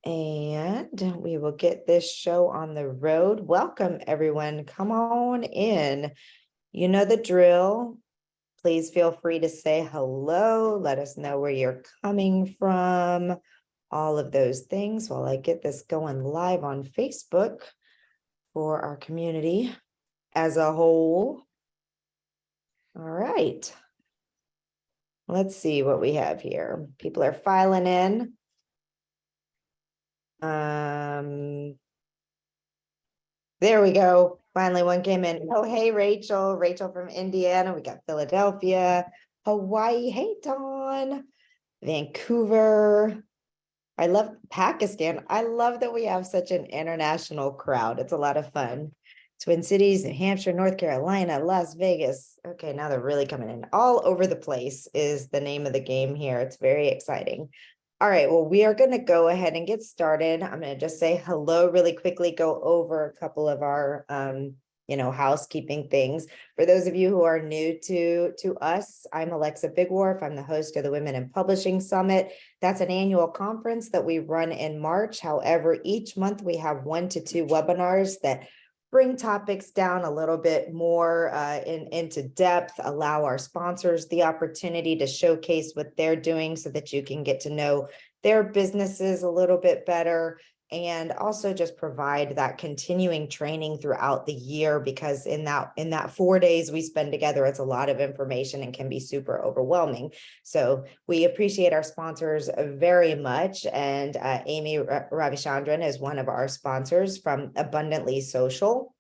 And we will get this show on the road. Welcome, everyone. Come on in. You know the drill. Please feel free to say hello. Let us know where you're coming from. All of those things while I get this going live on Facebook for our community as a whole. All right. Let's see what we have here. People are filing in. There we go. Finally, one came in. Oh, hey, Rachel. Rachel from Indiana. We got Philadelphia, Hawaii. Hey, Dawn. Vancouver. I love Pakistan. I love that we have such an international crowd. It's a lot of fun. Twin Cities, New Hampshire, North Carolina, Las Vegas. Okay, now they're really coming in. All over the place is the name of the game here. It's very exciting. All right, well, we are going to go ahead and get started. I'm going to just say hello really quickly, go over a couple of our housekeeping things. For those of you who are new to us, I'm Alexa Bigwarf. I'm the host of the Women in Publishing Summit. That's an annual conference that we run in March. However, each month we have 1 to 2 webinars that bring topics down a little bit more into depth, allow our sponsors the opportunity to showcase what they're doing so that you can get to know their businesses a little bit better, and also just provide that continuing training throughout the year, because in that 4 days we spend together, it's a lot of information and can be super overwhelming. So we appreciate our sponsors very much. And Aimee Ravichandran is one of our sponsors from Abundantly Social.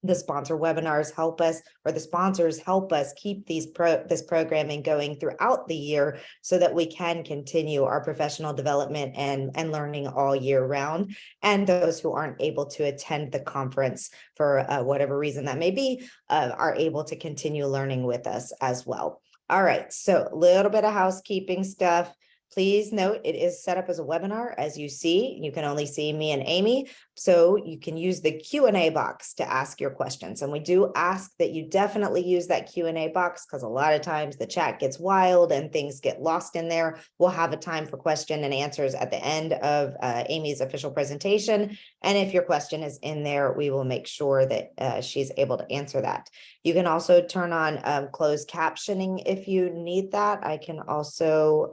The sponsor webinars help us, or the sponsors help us keep this programming going throughout the year so that we can continue our professional development and learning all year round. And those who aren't able to attend the conference for whatever reason that may be, are able to continue learning with us as well. All right, so a little bit of housekeeping stuff. Please note it is set up as a webinar. As you see, you can only see me and Aimee, so you can use the Q&A box to ask your questions. And we do ask that you definitely use that Q&A box, because a lot of times the chat gets wild and things get lost in there. We'll have a time for question and answers at the end of Aimee's official presentation. And if your question is in there, we will make sure that she's able to answer that. You can also turn on closed captioning if you need that. I can also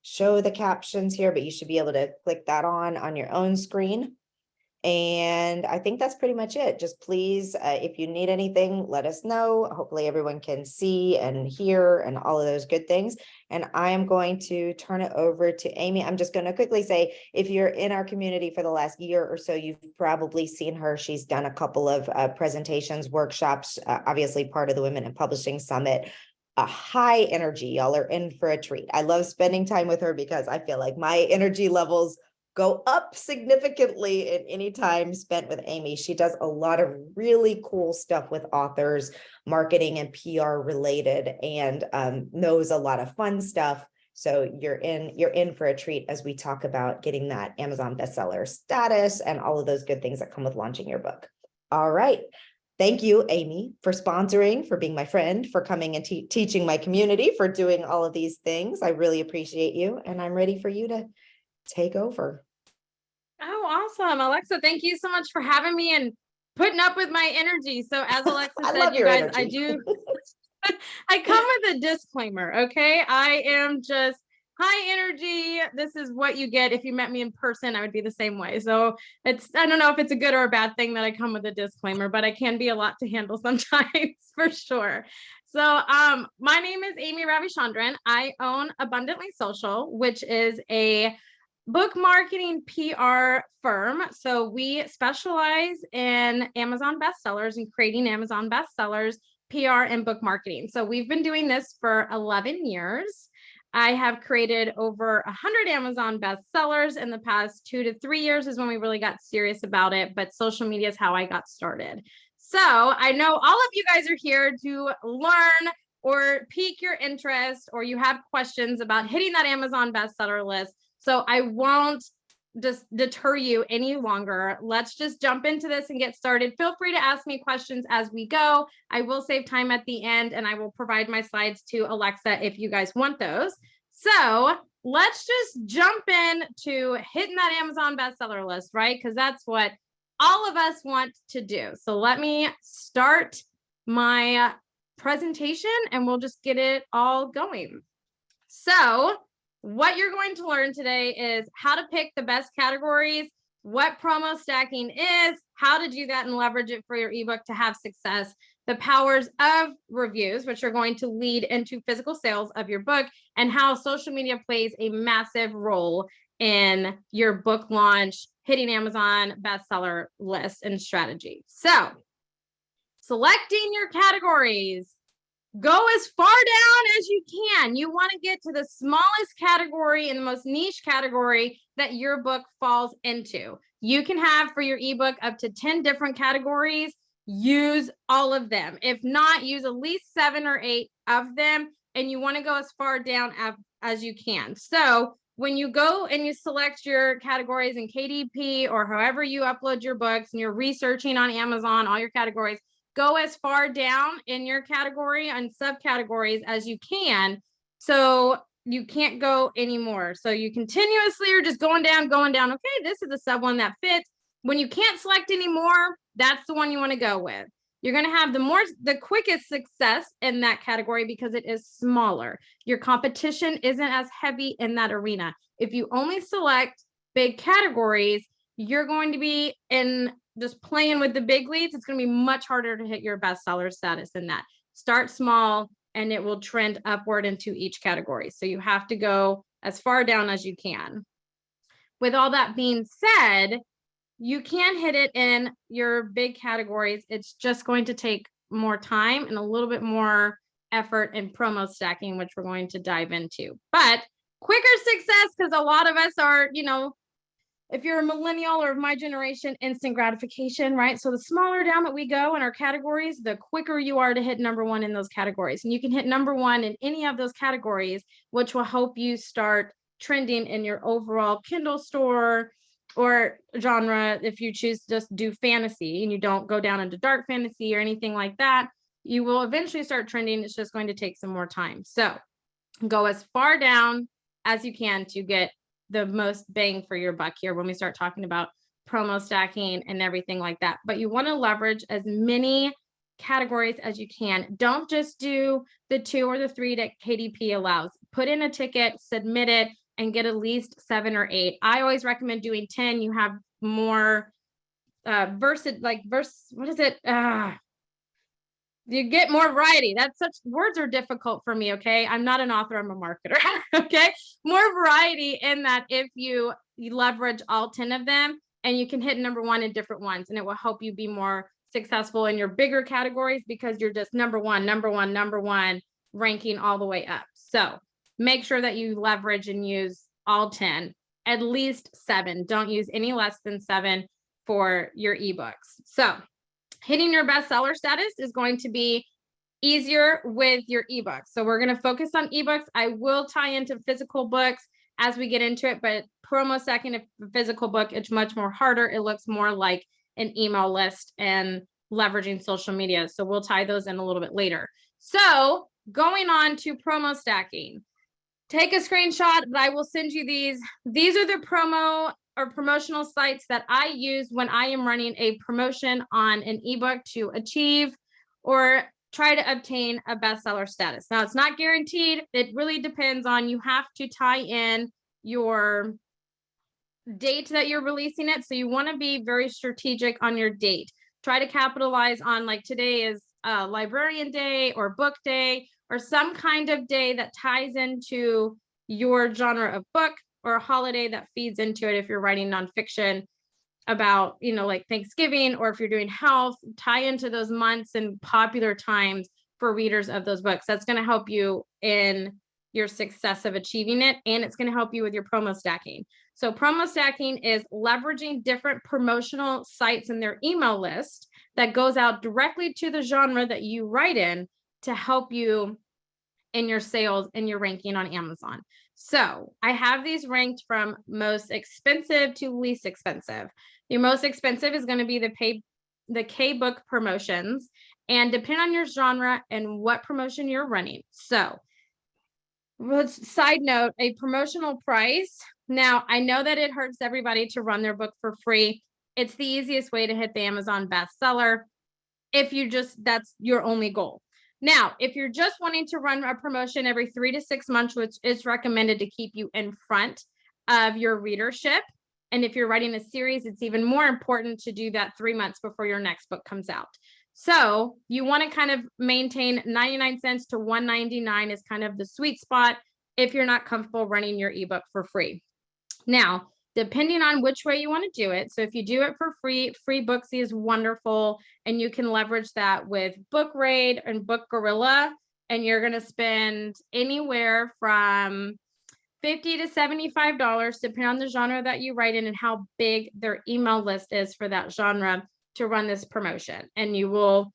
show the captions here, but you should be able to click that on your own screen. And I think that's pretty much it. Just please, if you need anything, let us know. Hopefully everyone can see and hear and all of those good things. And I am going to turn it over to Aimee. I'm just going to quickly say, if you're in our community for the last year or so, you've probably seen her. She's done a couple of presentations, workshops, obviously part of the Women in Publishing Summit. A high energy. Y'all are in for a treat. I love spending time with her because I feel like my energy levels go up significantly in any time spent with Aimee. She does a lot of really cool stuff with authors, marketing and PR related, and knows a lot of fun stuff. So you're in for a treat as we talk about getting that Amazon bestseller status and all of those good things that come with launching your book. All right. Thank you, Aimee, for sponsoring, for being my friend, for coming and teaching my community, for doing all of these things. I really appreciate you, and I'm ready for you to take over. Oh, awesome. Alexa, thank you so much for having me and putting up with my energy. So as Alexa said, you guys, I do, I come with a disclaimer, okay? I am just high energy. This is what you get. If you met me in person, I would be the same way. So I don't know if it's a good or a bad thing that I come with a disclaimer, but I can be a lot to handle sometimes for sure. So my name is Aimee Ravichandran. I own Abundantly Social, which is a book marketing PR firm. So we specialize in Amazon bestsellers and creating Amazon bestsellers, PR and book marketing. So we've been doing this for 11 years. I have created over 100 Amazon bestsellers. In the past 2 to 3 years is when we really got serious about it, but social media is how I got started. So I know all of you guys are here to learn or pique your interest, or you have questions about hitting that Amazon bestseller list. So I won't just deter you any longer. Let's just jump into this and get started. Feel free to ask me questions as we go. I will save time at the end, and I will provide my slides to Alexa if you guys want those. So let's just jump in to hitting that Amazon bestseller list, right? Because that's what all of us want to do. So let me start my presentation and we'll just get it all going. So what you're going to learn today is how to pick the best categories, what promo stacking is, how to do that and leverage it for your ebook to have success, the powers of reviews, which are going to lead into physical sales of your book, and how social media plays a massive role in your book launch, hitting Amazon bestseller list and strategy. So selecting your categories. Go as far down as you can. You want to get to the smallest category and the most niche category that your book falls into. You can have for your ebook up to 10 different categories. Use all of them. If not, use at least 7 or 8 of them. And you want to go as far down as you can. So when you go and you select your categories in KDP or however you upload your books and you're researching on Amazon, all your categories, go as far down in your category and subcategories as you can. So you can't go anymore. So you continuously are just going down. Okay, this is the sub one that fits. When you can't select anymore, that's the one you want to go with. You're going to have the quickest success in that category because it is smaller. Your competition isn't as heavy in that arena. If you only select big categories, you're going to be in just playing with the big leads. It's going to be much harder to hit your bestseller status in that. Start small and it will trend upward into each category. So you have to go as far down as you can. With all that being said, you can hit it in your big categories. It's just going to take more time and a little bit more effort in promo stacking, which we're going to dive into. But quicker success, because a lot of us are, if you're a millennial or of my generation, instant gratification, right? So the smaller down that we go in our categories, the quicker you are to hit number one in those categories. And you can hit number one in any of those categories, which will help you start trending in your overall Kindle store or genre. If you choose to just do fantasy and you don't go down into dark fantasy or anything like that, you will eventually start trending. It's just going to take some more time. So go as far down as you can to get the most bang for your buck here when we start talking about promo stacking and everything like that. But you want to leverage as many categories as you can. Don't just do the 2 or the 3 that KDP allows. Put in a ticket, submit it, and get at least 7 or 8. I always recommend doing 10. You have more you get more variety. Words are difficult for me. Okay. I'm not an author. I'm a marketer. Okay. More variety in that if you leverage all 10 of them and you can hit number one in different ones, and it will help you be more successful in your bigger categories because you're just number one, ranking all the way up. So make sure that you leverage and use all 10, at least 7. Don't use any less than 7 for your ebooks. So hitting your bestseller status is going to be easier with your ebooks. So we're going to focus on ebooks. I will tie into physical books as we get into it, but promo stacking a physical book, it's much more harder. It looks more like an email list and leveraging social media. So we'll tie those in a little bit later. So going on to promo stacking, take a screenshot, but I will send you these. These are the promo or promotional sites that I use when I am running a promotion on an ebook to achieve or try to obtain a bestseller status. Now, it's not guaranteed. It really depends on, you have to tie in your date that you're releasing it. So you want to be very strategic on your date. Try to capitalize on, like, today is librarian day or book day or some kind of day that ties into your genre of book, or a holiday that feeds into it. If you're writing nonfiction about, like Thanksgiving, or if you're doing health, tie into those months and popular times for readers of those books. That's going to help you in your success of achieving it. And it's going to help you with your promo stacking. So promo stacking is leveraging different promotional sites in their email list that goes out directly to the genre that you write in to help you in your sales and your ranking on Amazon. So I have these ranked from most expensive to least expensive. Your most expensive is going to be the K-book promotions, and depend on your genre and what promotion you're running. So Side note, a promotional price. Now, I know that it hurts everybody to run their book for free. It's the easiest way to hit the Amazon bestseller. If you just, that's your only goal. Now, if you're just wanting to run a promotion every 3 to 6 months, which is recommended to keep you in front of your readership. And if you're writing a series, it's even more important to do that 3 months before your next book comes out. So you want to kind of maintain 99 cents to $1.99 is kind of the sweet spot if you're not comfortable running your ebook for free. Now, depending on which way you want to do it. So if you do it for free, free Booksy is wonderful. And you can leverage that with Book Raid and Book Gorilla. And you're going to spend anywhere from $50 to $75, depending on the genre that you write in and how big their email list is for that genre to run this promotion. And you will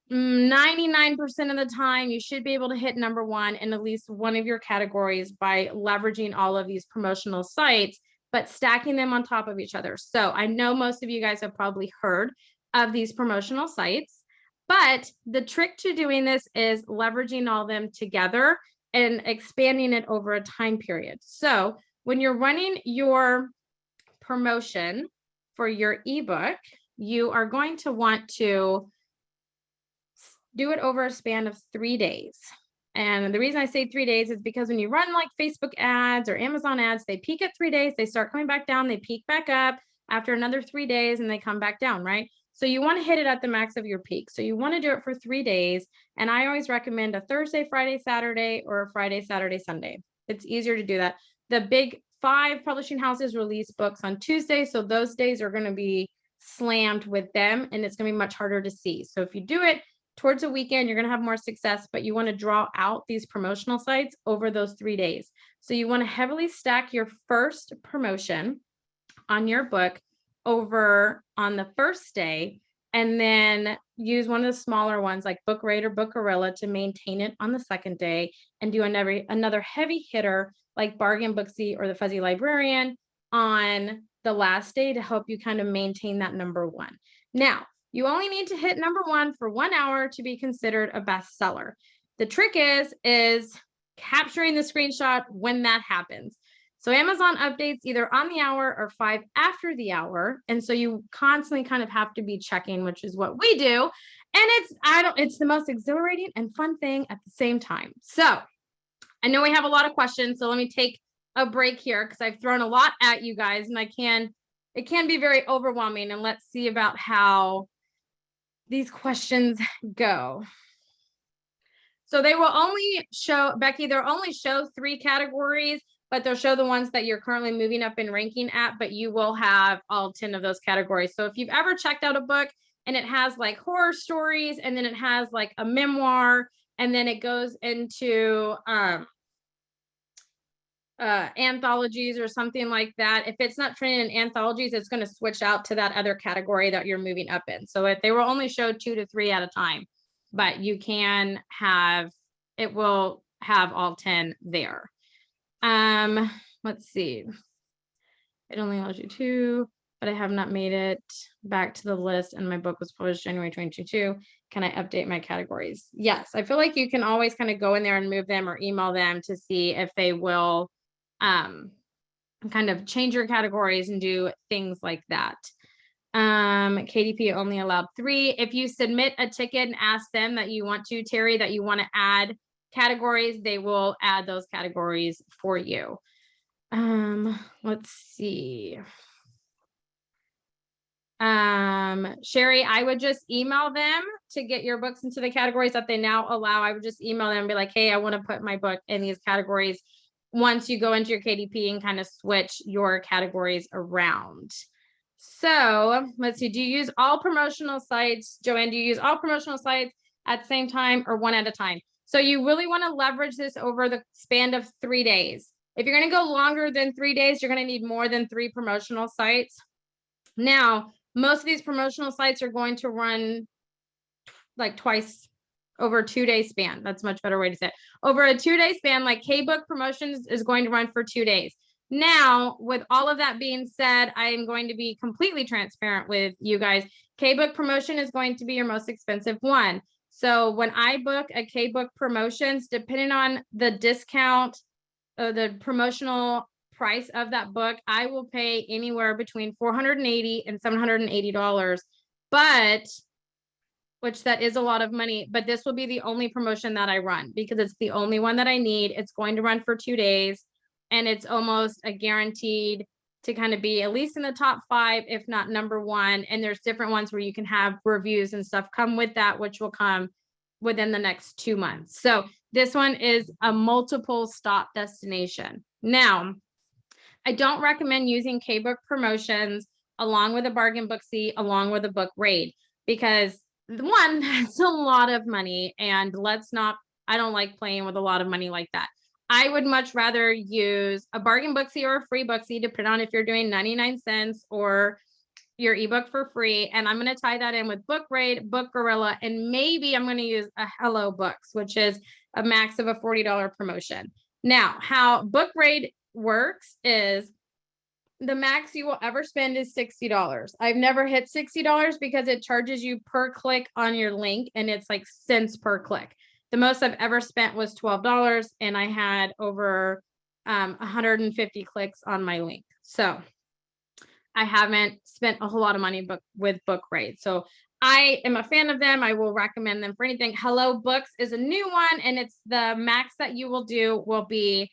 99% of the time, you should be able to hit number one in at least one of your categories by leveraging all of these promotional sites, but stacking them on top of each other. So I know most of you guys have probably heard of these promotional sites, but the trick to doing this is leveraging all of them together and expanding it over a time period. So when you're running your promotion for your ebook, you are going to want to do it over a span of 3 days. And the reason I say 3 days is because when you run like Facebook ads or Amazon ads, they peak at 3 days, they start coming back down, they peak back up after another 3 days and they come back down, right? So you want to hit it at the max of your peak. So you want to do it for 3 days. And I always recommend a Thursday, Friday, Saturday, or a Friday, Saturday, Sunday. It's easier to do that. The big 5 publishing houses release books on Tuesday. So those days are going to be slammed with them and it's going to be much harder to see. So if you do it towards a weekend, you're going to have more success, but you want to draw out these promotional sites over those 3 days. So you want to heavily stack your first promotion on your book over on the first day, and then use one of the smaller ones like Book Raid or Book Gorilla to maintain it on the second day, and do another heavy hitter like Bargain Booksy or the Fuzzy Librarian on the last day to help you kind of maintain that number one. Now, you only need to hit number one for 1 hour to be considered a bestseller. The trick is capturing the screenshot when that happens. So Amazon updates either on the hour or 5 after the hour. And so you constantly kind of have to be checking, which is what we do. And it's the most exhilarating and fun thing at the same time. So I know we have a lot of questions, so let me take a break here because I've thrown a lot at you guys and it can be very overwhelming. And let's see about how these questions go. So they will only show, Becky, they'll only show 3 categories, but they'll show the ones that you're currently moving up in ranking at, but you will have all 10 of those categories. So if you've ever checked out a book and it has like horror stories, and then it has like a memoir, and then it goes into anthologies or something like that, if it's not trending in anthologies, it's going to switch out to that other category that you're moving up in. So if they will only show 2 to 3 at a time, but you can have, it will have all 10 there. Let's see. It only allows you 2, but I have not made it back to the list and my book was published January 2022. Can I update my categories? Yes, I feel like you can always kind of go in there and move them or email them to see if they will kind of change your categories and do things like that. KDP only allowed 3. If you submit a ticket and ask them that you want to, Terry, that you want to add categories, they will add those categories for you. Let's see. Sherry, I would just email them to get your books into the categories that they now allow. I would just email them and be like, hey, I want to put my book in these categories once you go into your KDP and kind of switch your categories around. So let's see, do you use all promotional sites? Joanne, do you use all promotional sites at the same time or one at a time? So you really want to leverage this over the span of 3 days. If you're going to go longer than 3 days, you're going to need more than 3 promotional sites. Now, most of these promotional sites are going to run like twice over a 2-day span. That's a much better way to say it. Over a 2-day span, like K-Book Promotions is going to run for 2 days. Now, with all of that being said, I am going to be completely transparent with you guys. K-Book Promotion is going to be your most expensive one. So when I book a K-Book Promotions, depending on the discount or the promotional price of that book, I will pay anywhere between $480 and $780. But which that is a lot of money, but this will be the only promotion that I run because it's the only one that I need. It's going to run for 2 days, and it's almost a guaranteed to kind of be at least in the top 5, if not #1. And there's different ones where you can have reviews and stuff come with that, which will come within the next 2 months. So this one is a multiple stop destination. Now, I don't recommend using K-Book Promotions along with a bargain Booksy, along with a book raid, because one, that's a lot of money, and I don't like playing with a lot of money like that. I would much rather use a bargain Booksy or a free Booksy, depending on if you're doing 99 cents or your ebook for free. And I'm going to tie that in with Book Raid, Book Gorilla, and maybe I'm going to use a Hello Books, which is a max of a $40 promotion. Now, how Book Raid works is the max you will ever spend is $60. I've never hit $60 because it charges you per click on your link, and it's like cents per click. The most I've ever spent was $12, and I had over 150 clicks on my link. So I haven't spent a whole lot of money with Book Raid. So I am a fan of them. I will recommend them for anything. Hello Books is a new one, and it's the max that you will do will be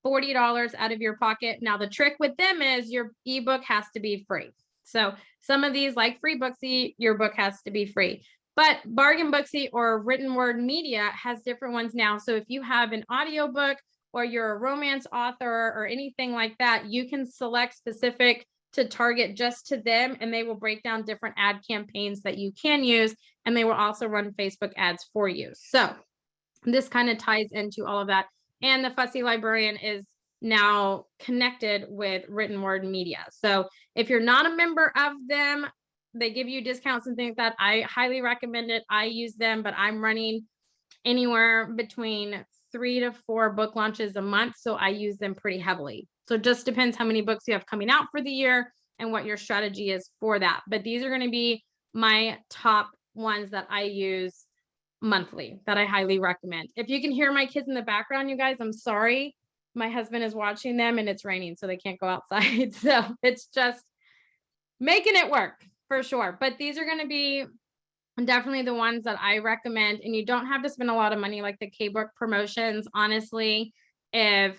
$40 out of your pocket. Now, the trick with them is your ebook has to be free. So some of these, like Free Booksy, your book has to be free. But Bargain Booksy or Written Word Media has different ones now. So if you have an audiobook or you're a romance author or anything like that, you can select specific to target just to them, and they will break down different ad campaigns that you can use, and they will also run Facebook ads for you. So this kind of ties into all of that. And the Fussy Librarian is now connected with Written Word Media. So if you're not a member of them, they give you discounts and things like that. I highly recommend it. I use them, but I'm running anywhere between 3 to 4 book launches a month. So I use them pretty heavily. So it just depends how many books you have coming out for the year and what your strategy is for that. But these are going to be my top ones that I use monthly that I highly recommend. If you can hear my kids in the background, you guys, I'm sorry. My husband is watching them and it's raining, so they can't go outside. So it's just making it work for sure. But these are going to be definitely the ones that I recommend. And you don't have to spend a lot of money like the K-Book Promotions. Honestly, if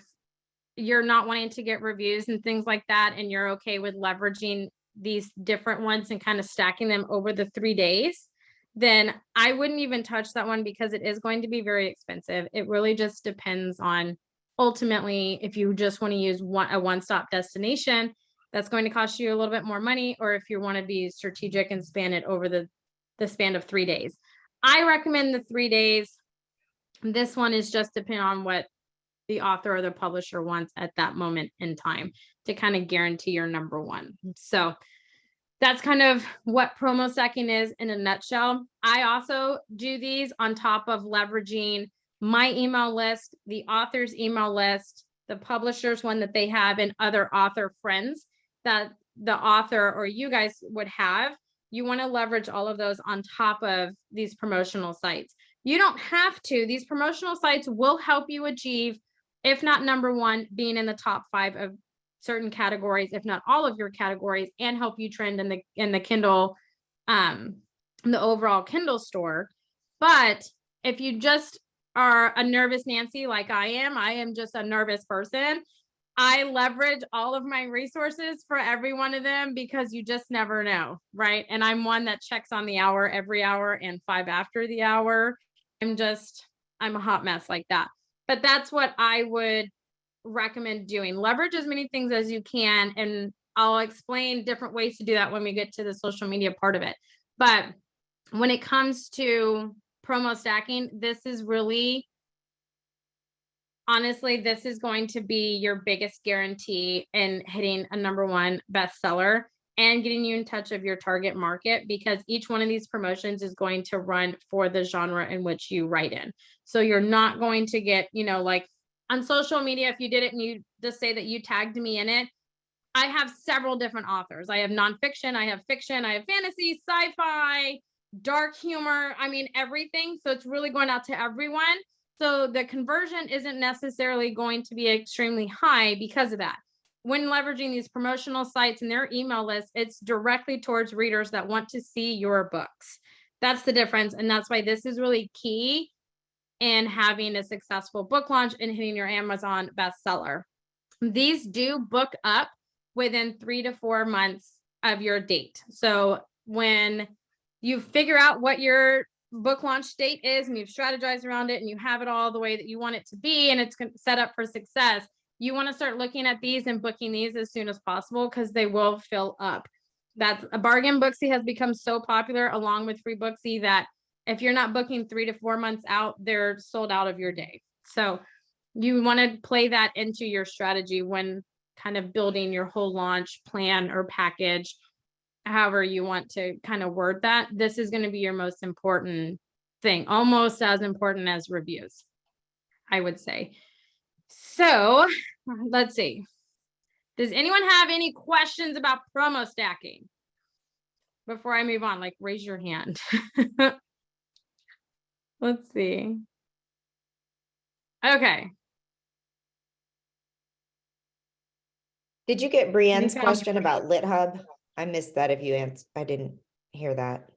you're not wanting to get reviews and things like that, and you're okay with leveraging these different ones and kind of stacking them over the 3 days, then I wouldn't even touch that one because it is going to be very expensive. It really just depends on ultimately if you just want to use a one-stop destination, that's going to cost you a little bit more money, or if you want to be strategic and span it over the span of 3 days. I recommend the 3 days. This one is just depending on what the author or the publisher wants at that moment in time to kind of guarantee your #1. So that's kind of what promo stacking is in a nutshell. I also do these on top of leveraging my email list, the author's email list, the publisher's one that they have, and other author friends that the author or you guys would have. You want to leverage all of those on top of these promotional sites. You don't have to. These promotional sites will help you achieve, if not #1, being in the top 5 of certain categories, if not all of your categories, and help you trend in the Kindle, the overall Kindle store. But if you just are a nervous Nancy like I am just a nervous person. I leverage all of my resources for every one of them because you just never know, right? And I'm one that checks on the hour every hour and 5 after the hour. I'm a hot mess like that. But that's what I would recommend doing. Leverage as many things as you can, and I'll explain different ways to do that when we get to the social media part of it. But when it comes to promo stacking, this is really, honestly, this is going to be your biggest guarantee in hitting a #1 bestseller and getting you in touch of your target market, because each one of these promotions is going to run for the genre in which you write in. So you're not going to get, like on social media, if you did it and you just say that you tagged me in it, I have several different authors. I have nonfiction, I have fiction, I have fantasy, sci-fi, dark humor, I mean, everything. So it's really going out to everyone. So the conversion isn't necessarily going to be extremely high because of that. When leveraging these promotional sites and their email list, it's directly towards readers that want to see your books. That's the difference. And that's why this is really key in having a successful book launch and hitting your Amazon bestseller. These do book up within 3 to 4 months of your date. So when you figure out what your book launch date is and you've strategized around it and you have it all the way that you want it to be and it's set up for success, you want to start looking at these and booking these as soon as possible because they will fill up. That's a bargain Booksy has become so popular along with free Booksy that if you're not booking 3 to 4 months out, they're sold out of your day. So you want to play that into your strategy when kind of building your whole launch plan or package, however you want to kind of word that. This is going to be your most important thing, almost as important as reviews, I would say. So let's see. Does anyone have any questions about promo stacking before I move on? Like, raise your hand. Let's see. Okay. Did you get Brienne's question about LitHub? I missed that if you answered. I didn't hear that.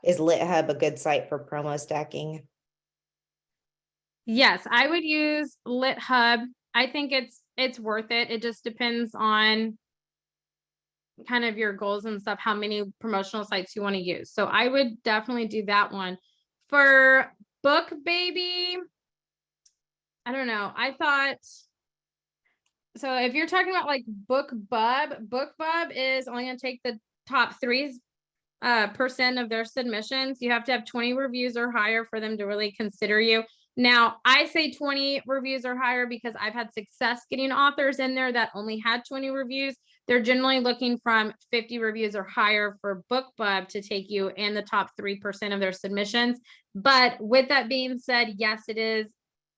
Is LitHub a good site for promo stacking? Yes, I would use LitHub. I think it's worth it. It just depends on kind of your goals and stuff, how many promotional sites you want to use. So I would definitely do that one. For BookBaby, I don't know. I thought, so if you're talking about like BookBub is only going to take the top 3% of their submissions. You have to have 20 reviews or higher for them to really consider you. Now, I say 20 reviews or higher because I've had success getting authors in there that only had 20 reviews. They're generally looking from 50 reviews or higher for BookBub to take you in the top 3% of their submissions. But with that being said, yes, it is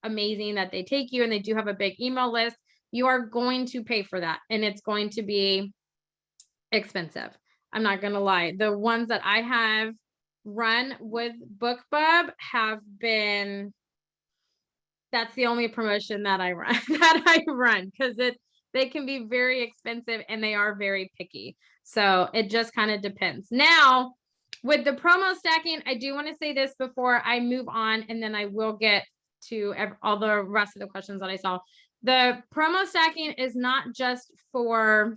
amazing that they take you and they do have a big email list. You are going to pay for that and it's going to be expensive. I'm not going to lie. The ones that I have run with BookBub have been, that's the only promotion that I run because they can be very expensive and they are very picky. So it just kind of depends. Now, with the promo stacking, I do want to say this before I move on, and then I will get to all the rest of the questions that I saw. The promo stacking is not just for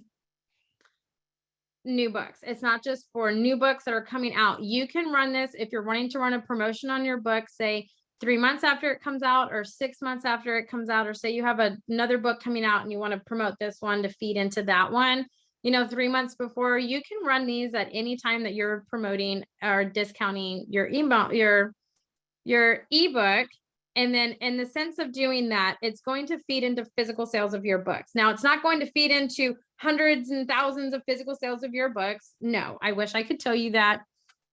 new books. It's not just for new books that are coming out. You can run this if you're wanting to run a promotion on your book, say 3 months after it comes out or 6 months after it comes out, or say you have another book coming out and you want to promote this one to feed into that one, 3 months before. You can run these at any time that you're promoting or discounting your email, your ebook. And then in the sense of doing that, it's going to feed into physical sales of your books. Now, it's not going to feed into hundreds and thousands of physical sales of your books. No, I wish I could tell you that.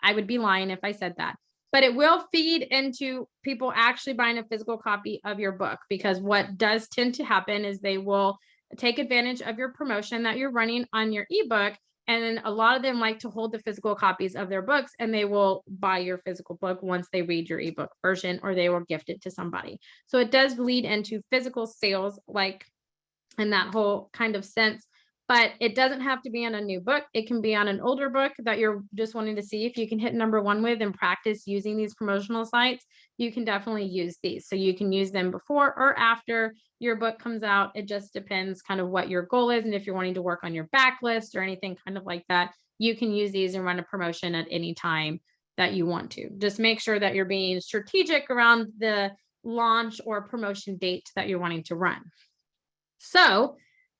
I would be lying if I said that. But it will feed into people actually buying a physical copy of your book, because what does tend to happen is they will take advantage of your promotion that you're running on your ebook. And then a lot of them like to hold the physical copies of their books, and they will buy your physical book once they read your ebook version, or they will gift it to somebody. So it does lead into physical sales, like in that whole kind of sense. But it doesn't have to be on a new book. It can be on an older book that you're just wanting to see if you can hit #1 with and practice using these promotional sites. You can definitely use these. So you can use them before or after your book comes out. It just depends kind of what your goal is. And if you're wanting to work on your backlist or anything kind of like that, you can use these and run a promotion at any time that you want to. Just make sure that you're being strategic around the launch or promotion date that you're wanting to run. So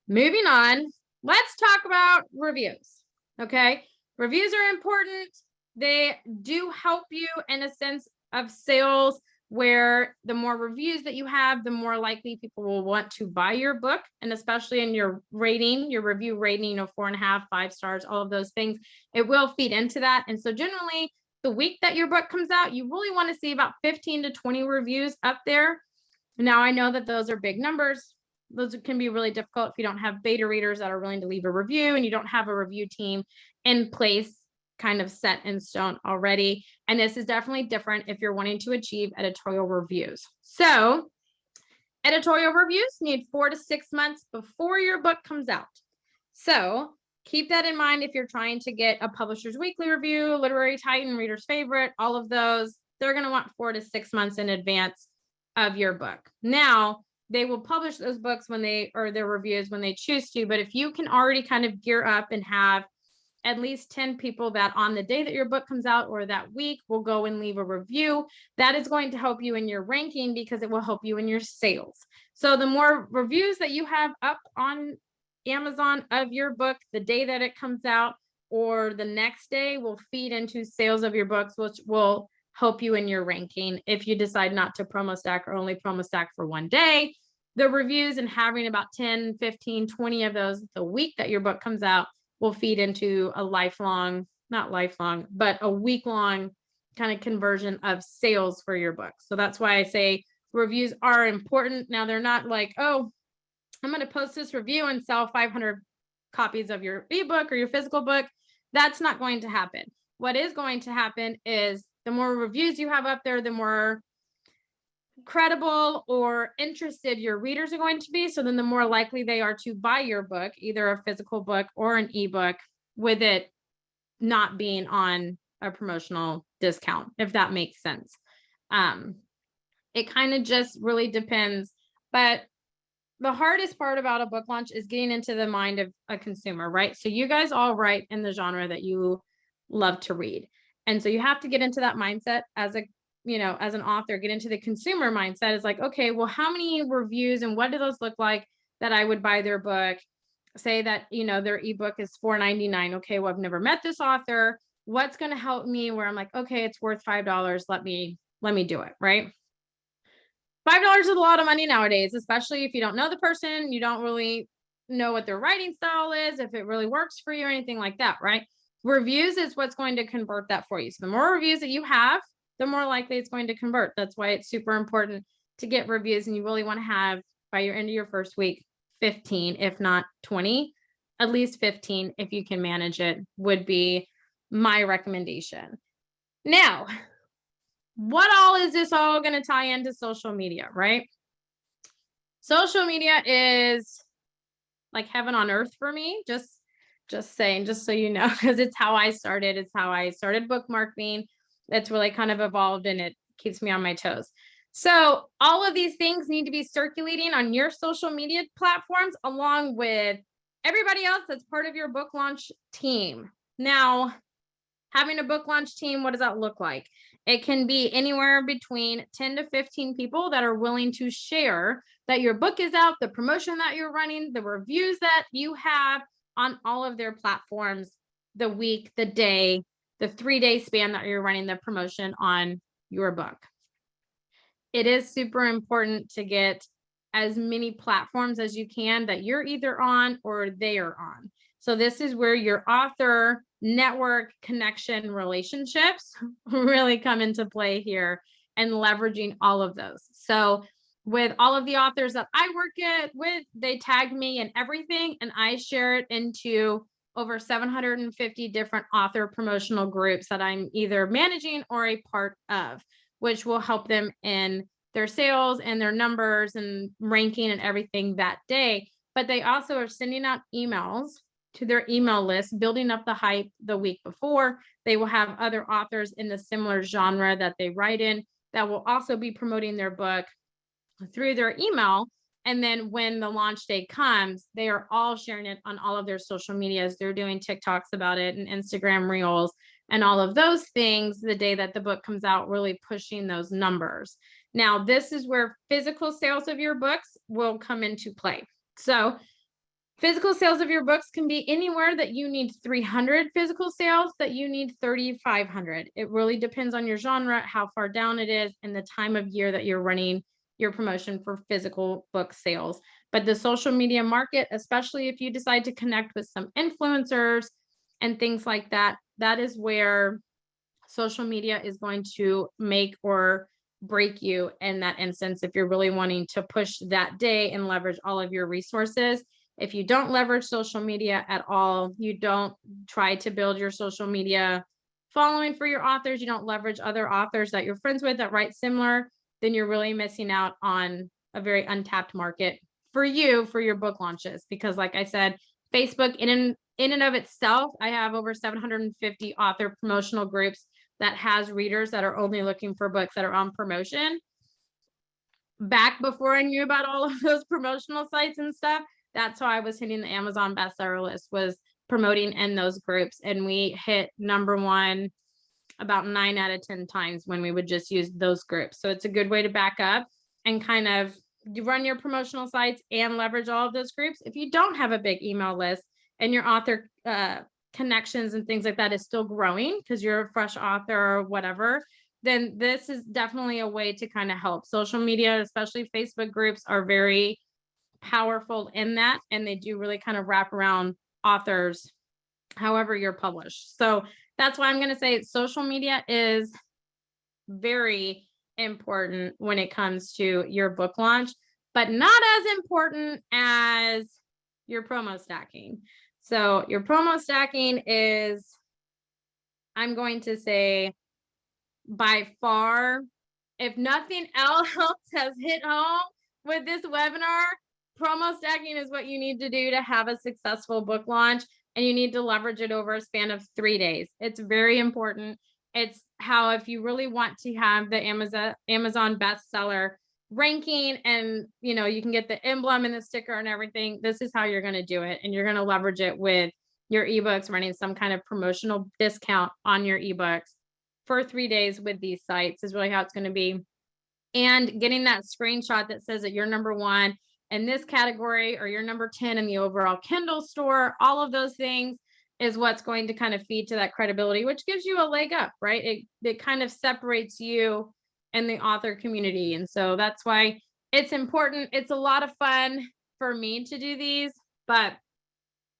moving on, let's talk about reviews. Okay. Reviews are important. They do help you in a sense of sales, where the more reviews that you have, the more likely people will want to buy your book. And especially in your rating, your review rating, 4.5, 5 stars, all of those things, it will feed into that. And so generally the week that your book comes out, you really want to see about 15 to 20 reviews up there. Now, I know that those are big numbers. Those can be really difficult if you don't have beta readers that are willing to leave a review and you don't have a review team in place kind of set in stone already. And this is definitely different if you're wanting to achieve editorial reviews. So editorial reviews need 4 to 6 months before your book comes out. So keep that in mind if you're trying to get a Publisher's Weekly review, Literary Titan, Reader's Favorite, all of those, they're going to want 4 to 6 months in advance of your book. Now, they will publish those books or their reviews when they choose to, but if you can already kind of gear up and have at least 10 people that on the day that your book comes out or that week will go and leave a review, that is going to help you in your ranking because it will help you in your sales. So the more reviews that you have up on Amazon of your book the day that it comes out or the next day will feed into sales of your books, which will help you in your ranking. If you decide not to promo stack or only promo stack for one day, the reviews and having about 10, 15, 20 of those the week that your book comes out will feed into a not lifelong, but a week-long kind of conversion of sales for your book. So that's why I say reviews are important. Now, they're not like, oh, I'm going to post this review and sell 500 copies of your ebook or your physical book. That's not going to happen. What is going to happen is the more reviews you have up there, the more credible or interested your readers are going to be. So then the more likely they are to buy your book, either a physical book or an ebook, with it not being on a promotional discount, if that makes sense. It kind of just really depends. But the hardest part about a book launch is getting into the mind of a consumer, right? So you guys all write in the genre that you love to read. And so you have to get into that mindset as an author, get into the consumer mindset. Is like, okay, well, how many reviews and what do those look like that I would buy their book? Say that, their ebook is $4.99. Okay, well, I've never met this author. What's going to help me where I'm like, okay, it's worth $5. Let me do it, right? $5 is a lot of money nowadays, especially if you don't know the person, you don't really know what their writing style is, if it really works for you or anything like that, right? Reviews is what's going to convert that for you. So the more reviews that you have, the more likely it's going to convert. That's why it's super important to get reviews, and you really want to have, by your end of your first week, 15, if not 20, at least 15, if you can manage it, would be my recommendation. Now, what all is this all going to tie into social media, right? Social media is like heaven on earth for me, just saying, just so you know, because it's how I started. It's how I started bookmarking. It's really kind of evolved, and it keeps me on my toes. So all of these things need to be circulating on your social media platforms along with everybody else that's part of your book launch team. Now, having a book launch team, what does that look like? It can be anywhere between 10 to 15 people that are willing to share that your book is out, the promotion that you're running, the reviews that you have on all of their platforms, the week, the day, the 3-day span that you're running the promotion on your book. It is super important to get as many platforms as you can that you're either on or they are on. So this is where your author network connection relationships really come into play here, and leveraging all of those. So with all of the authors that I work with, they tag me in everything, and I share it into over 750 different author promotional groups that I'm either managing or a part of, which will help them in their sales and their numbers and ranking and everything that day. But they also are sending out emails to their email list, building up the hype the week before. They will have other authors in the similar genre that they write in that will also be promoting their book through their email. And then when the launch day comes, they are all sharing it on all of their social medias. They're doing TikToks about it and Instagram reels and all of those things the day that the book comes out, really pushing those numbers. Now, this is where physical sales of your books will come into play. So physical sales of your books can be anywhere that you need 300 physical sales, that you need 3,500. It really depends on your genre, how far down it is, and the time of year that you're running your promotion for physical book sales. But the social media market, especially if you decide to connect with some influencers and things like that, that is where social media is going to make or break you in that instance if you're really wanting to push that day and leverage all of your resources. If you don't leverage social media at all, you don't try to build your social media following for your authors, you don't leverage other authors that you're friends with that write similar, then you're really missing out on a very untapped market for you for your book launches. Because like I said, Facebook in and of itself, I have over 750 author promotional groups that has readers that are only looking for books that are on promotion. Back before I knew about all of those promotional sites and stuff, that's how I was hitting the Amazon bestseller list, was promoting in those groups. And we hit #1 about 9 out of 10 times when we would just use those groups. So it's a good way to back up and kind of run your promotional sites and leverage all of those groups. If you don't have a big email list and your author connections and things like that is still growing because you're a fresh author or whatever, then this is definitely a way to kind of help. Social media, especially Facebook groups, are very powerful in that, and they do really kind of wrap around authors however you're published. So that's why I'm going to say social media is very important when it comes to your book launch, but not as important as your promo stacking. So your promo stacking is, I'm going to say, by far, if nothing else has hit home with this webinar, promo stacking is what you need to do to have a successful book launch, and you need to leverage it over a span of 3 days. It's very important. It's how, if you really want to have the Amazon bestseller ranking, and you can get the emblem and the sticker and everything, this is how you're going to do it. And you're going to leverage it with your ebooks, running some kind of promotional discount on your ebooks for 3 days with these sites is really how it's going to be. And getting that screenshot that says that you're #1 in this category, or you're #10 in the overall Kindle store, all of those things is what's going to kind of feed to that credibility, which gives you a leg up, right? It kind of separates you and the author community. And so that's why it's important. It's a lot of fun for me to do these, but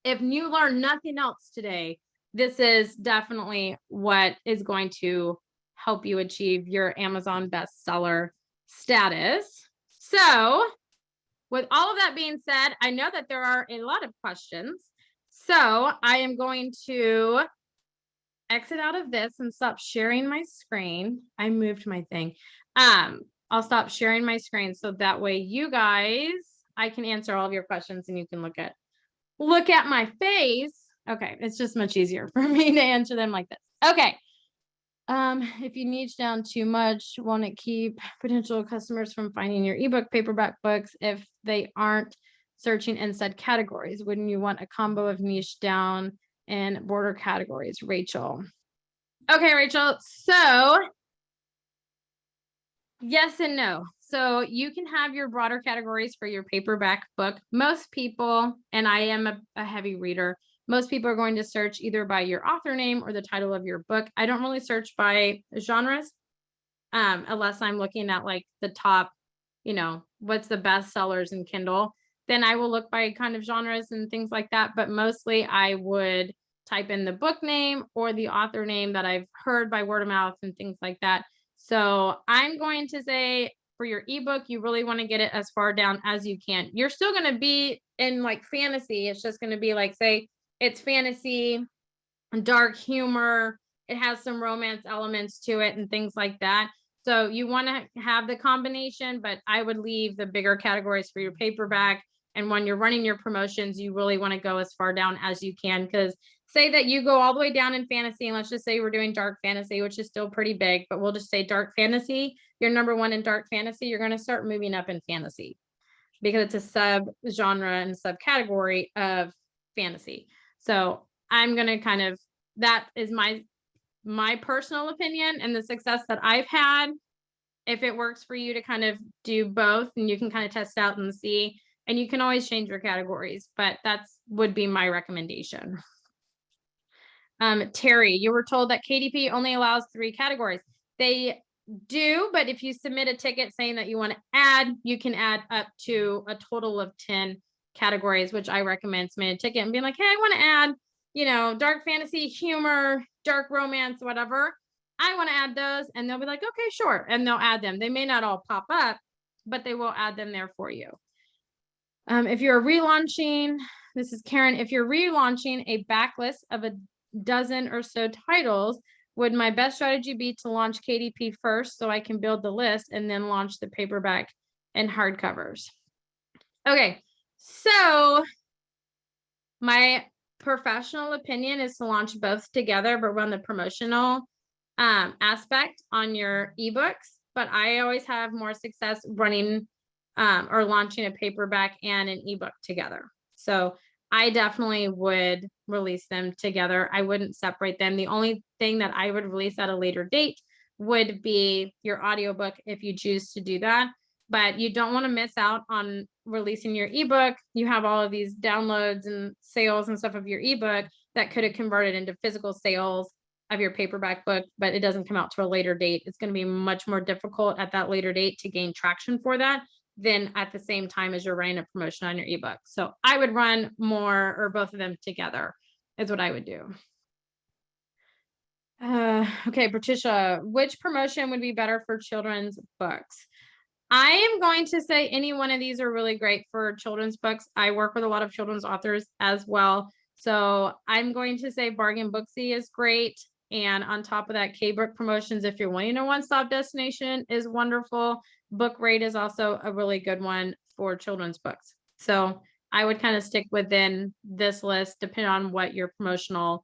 if you learn nothing else today, this is definitely what is going to help you achieve your Amazon bestseller status. So with all of that being said, I know that there are a lot of questions. So I am going to exit out of this and stop sharing my screen. I moved my thing. I'll stop sharing my screen so that way you guys, I can answer all of your questions and you can look at my face. Okay, it's just much easier for me to answer them like this. Okay. If you niche down too much, want to keep potential customers from finding your ebook paperback books if they aren't searching in said categories? Wouldn't you want a combo of niche down and border categories, Rachel? Okay, Rachel. So yes and no. So you can have your broader categories for your paperback book. Most people, and I am a heavy reader, most people are going to search either by your author name or the title of your book. I don't really search by genres, unless I'm looking at like the top, what's the best sellers in Kindle. Then I will look by kind of genres and things like that. But mostly I would type in the book name or the author name that I've heard by word of mouth and things like that. So I'm going to say for your ebook, you really want to get it as far down as you can. You're still going to be in like fantasy. It's just going to be like, say, it's fantasy, dark humor. It has some romance elements to it and things like that. So you want to have the combination, but I would leave the bigger categories for your paperback. And when you're running your promotions, you really want to go as far down as you can, because say that you go all the way down in fantasy, and let's just say we're doing dark fantasy, which is still pretty big, but we'll just say dark fantasy. You're #1 in dark fantasy. You're going to start moving up in fantasy because it's a sub genre and subcategory of fantasy. So I'm going to kind of, that is my personal opinion and the success that I've had. If it works for you to kind of do both, and you can kind of test out and see, and you can always change your categories, but that's would be my recommendation. Terry, you were told that KDP only allows 3 categories. They do, but if you submit a ticket saying that you want to add, you can add up to a total of 10 categories, which I recommend submitting a ticket and being like, hey, I want to add, dark fantasy, humor, dark romance, whatever. I want to add those. And they'll be like, okay, sure. And they'll add them. They may not all pop up, but they will add them there for you. If you're relaunching, this is Karen, if you're relaunching a backlist of a dozen or so titles, would my best strategy be to launch KDP first so I can build the list and then launch the paperback and hardcovers? Okay, so my professional opinion is to launch both together, but run the promotional aspect on your ebooks. But I always have more success running or launching a paperback and an ebook together. So I definitely would release them together. I wouldn't separate them. The only thing that I would release at a later date would be your audiobook if you choose to do that. But you don't want to miss out on releasing your ebook. You have all of these downloads and sales and stuff of your ebook that could have converted into physical sales of your paperback book, but it doesn't come out to a later date. It's going to be much more difficult at that later date to gain traction for that than at the same time as you're running a promotion on your ebook. So I would run more or both of them together is what I would do. Okay, Patricia, which promotion would be better for children's books? I am going to say any one of these are really great for children's books. I work with a lot of children's authors as well. So I'm going to say Bargain Booksy is great. And on top of that, K-Book Promotions, if you're wanting a one-stop destination, is wonderful. Book Rate is also a really good one for children's books. So I would kind of stick within this list, depending on what your promotional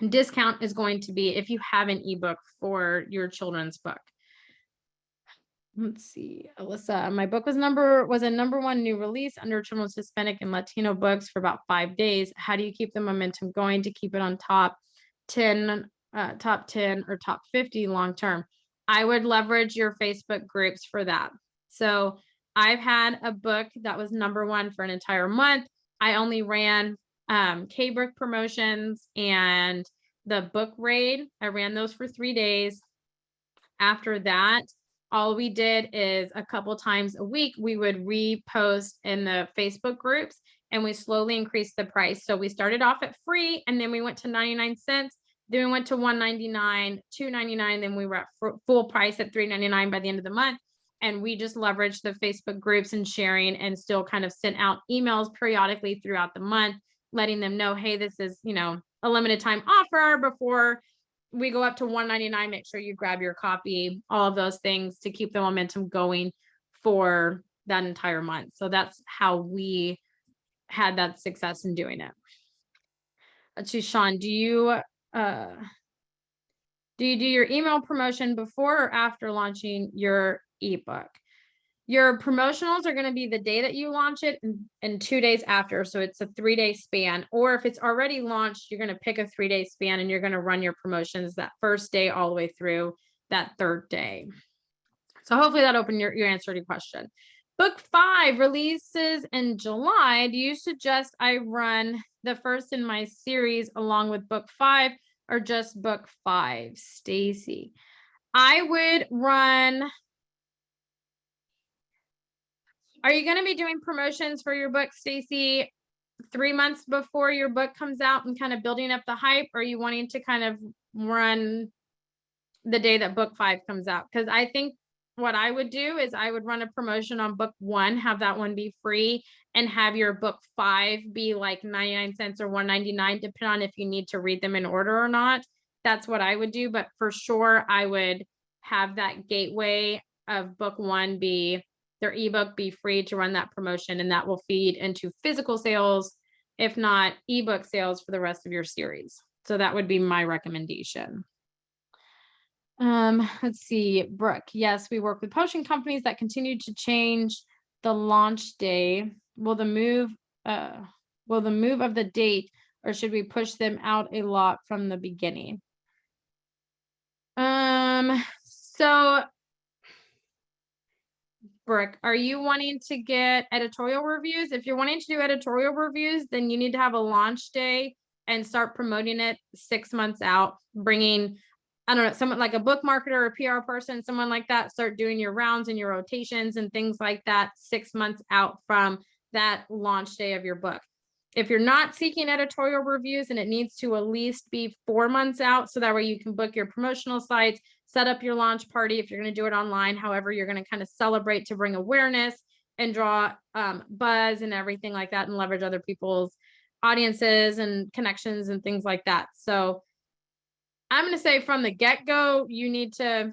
discount is going to be if you have an ebook for your children's book. Let's see, Alyssa, my book was a #1 new release under children's Hispanic and Latino books for about 5 days. How do you keep the momentum going to keep it on top 10 or top 50 long term? I would leverage your Facebook groups for that. So I've had a book that was #1 for an entire month. I only ran K-Book promotions and the book raid. I ran those for 3 days. After that, all we did is a couple times a week, we would repost in the Facebook groups and we slowly increased the price. So we started off at free and then we went to 99 cents. Then we went to $1.99, $2.99. Then we were at full price at $3.99 by the end of the month. And we just leveraged the Facebook groups and sharing and still kind of sent out emails periodically throughout the month, letting them know, hey, this is, a limited time offer before we go up to $1.99. Make sure you grab your copy, all of those things to keep the momentum going for that entire month. So that's how we had that success in doing it. Let's see, Sean, do you do your email promotion before or after launching your ebook? Your promotionals are going to be the day that you launch it and 2 days after. So it's a 3-day span. Or if it's already launched, you're going to pick a 3-day span and you're going to run your promotions that first day all the way through that 3rd day. So hopefully that opened your answer to your question. Book 5 releases in July. Do you suggest I run the first in my series along with book 5 or just book 5? Stacy, I would run. Are you going to be doing promotions for your book, Stacy, 3 months before your book comes out and kind of building up the hype? Or are you wanting to kind of run the day that book 5 comes out? Because I think what I would do is I would run a promotion on book 1, have that one be free, and have your book 5 be like 99 cents or $1.99, depending on if you need to read them in order or not. That's what I would do. But for sure, I would have that gateway of book 1 be their ebook be free to run that promotion, and that will feed into physical sales, if not ebook sales for the rest of your series. So that would be my recommendation. Let's see, Brooke. Yes, we work with publishing companies that continue to change the launch day. Will the move of the date, or should we push them out a lot from the beginning? So Brooke, are you wanting to get editorial reviews? If you're wanting to do editorial reviews, then you need to have a launch day and start promoting it 6 months out, bringing, I don't know, someone like a book marketer or a PR person, someone like that, start doing your rounds and your rotations and things like that 6 months out from that launch day of your book. If you're not seeking editorial reviews, and it needs to at least be 4 months out, so that way you can book your promotional sites, set up your launch party if you're going to do it online, however you're going to kind of celebrate to bring awareness, and draw buzz and everything like that, and leverage other people's audiences and connections and things like that. So I'm going to say from the get-go, you need to,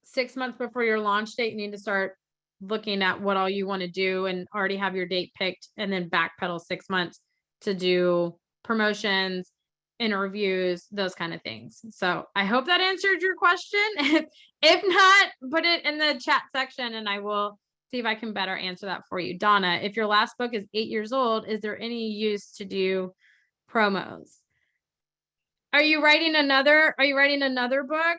6 months before your launch date, you need to start looking at what all you want to do and already have your date picked, and then backpedal 6 months to do promotions, interviews, those kind of things. So I hope that answered your question. If not, put it in the chat section and I will see if I can better answer that for you. Donna, if your last book is 8 years old, is there any use to do promos? Are you writing another book,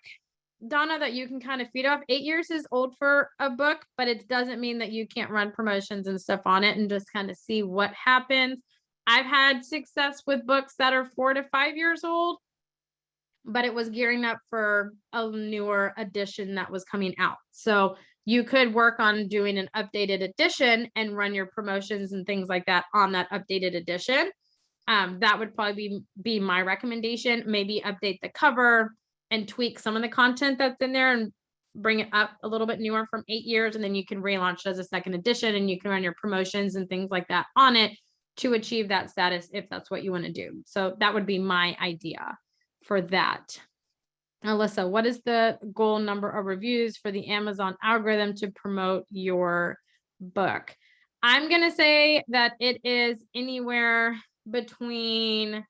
Donna, that you can kind of feed off? 8 years is old for a book, but it doesn't mean that you can't run promotions and stuff on it and just kind of see what happens. I've had success with books that are 4 to 5 years old, but it was gearing up for a newer edition that was coming out. So you could work on doing an updated edition and run your promotions and things like that on that updated edition. That would probably be my recommendation. Maybe update the cover and tweak some of the content that's in there and bring it up a little bit newer from 8 years. And then you can relaunch it as a second edition and you can run your promotions and things like that on it to achieve that status if that's what you want to do. So that would be my idea for that. Alyssa, what is the goal number of reviews for the Amazon algorithm to promote your book? I'm going to say that it is anywhere between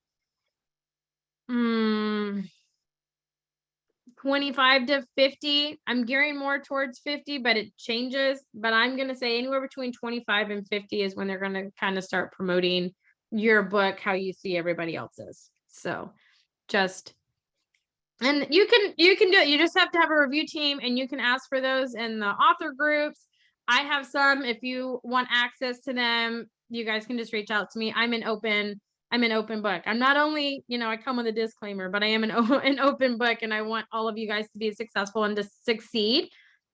25 to 50. I'm gearing more towards 50, but it changes. But I'm going to say anywhere between 25 and 50 is when they're going to kind of start promoting your book how you see everybody else's. So just, and you can do it. You just have to have a review team and you can ask for those in the author groups. I have some. If you want access to them, you guys can just reach out to me. I'm an open book. I'm not only, I come with a disclaimer, but I am an open book, and I want all of you guys to be successful and to succeed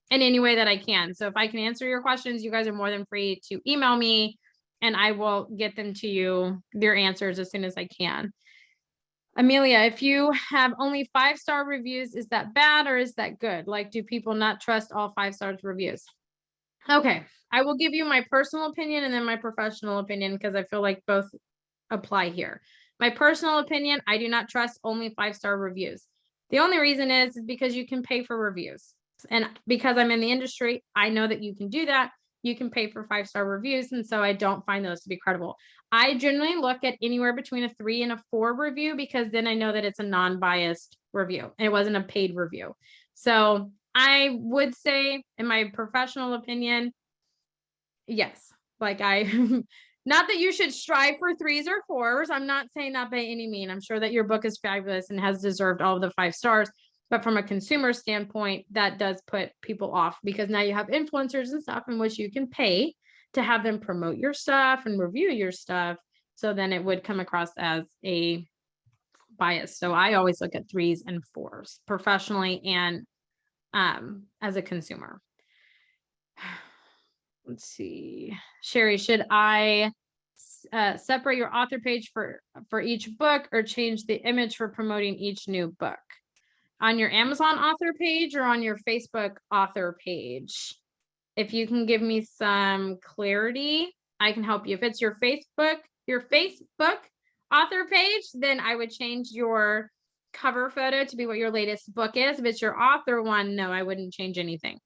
in any way that I can. So if I can answer your questions, you guys are more than free to email me and I will get them to you, their answers, as soon as I can. Amelia, if you have only 5-star reviews, is that bad or is that good? Like, do people not trust all 5-star reviews? Okay, I will give you my personal opinion and then my professional opinion, because I feel like both apply here. My personal opinion, I do not trust only 5-star reviews. The only reason is because you can pay for reviews. And because I'm in the industry, I know that you can do that. You can pay for 5-star reviews. And so I don't find those to be credible. I generally look at anywhere between a 3 and a 4 review, because then I know that it's a non-biased review and it wasn't a paid review. So I would say, in my professional opinion, yes, like not that you should strive for 3s or 4s. I'm not saying that by any means. I'm sure that your book is fabulous and has deserved all of the 5 stars. But from a consumer standpoint, that does put people off, because now you have influencers and stuff in which you can pay to have them promote your stuff and review your stuff. So then it would come across as a bias. So I always look at 3s and 4s professionally and as a consumer. Let's see. Sherry, should I separate your author page for each book, or change the image for promoting each new book? On your Amazon author page or on your Facebook author page? If you can give me some clarity, I can help you. If it's your Facebook author page, then I would change your cover photo to be what your latest book is. If it's your author one, no, I wouldn't change anything.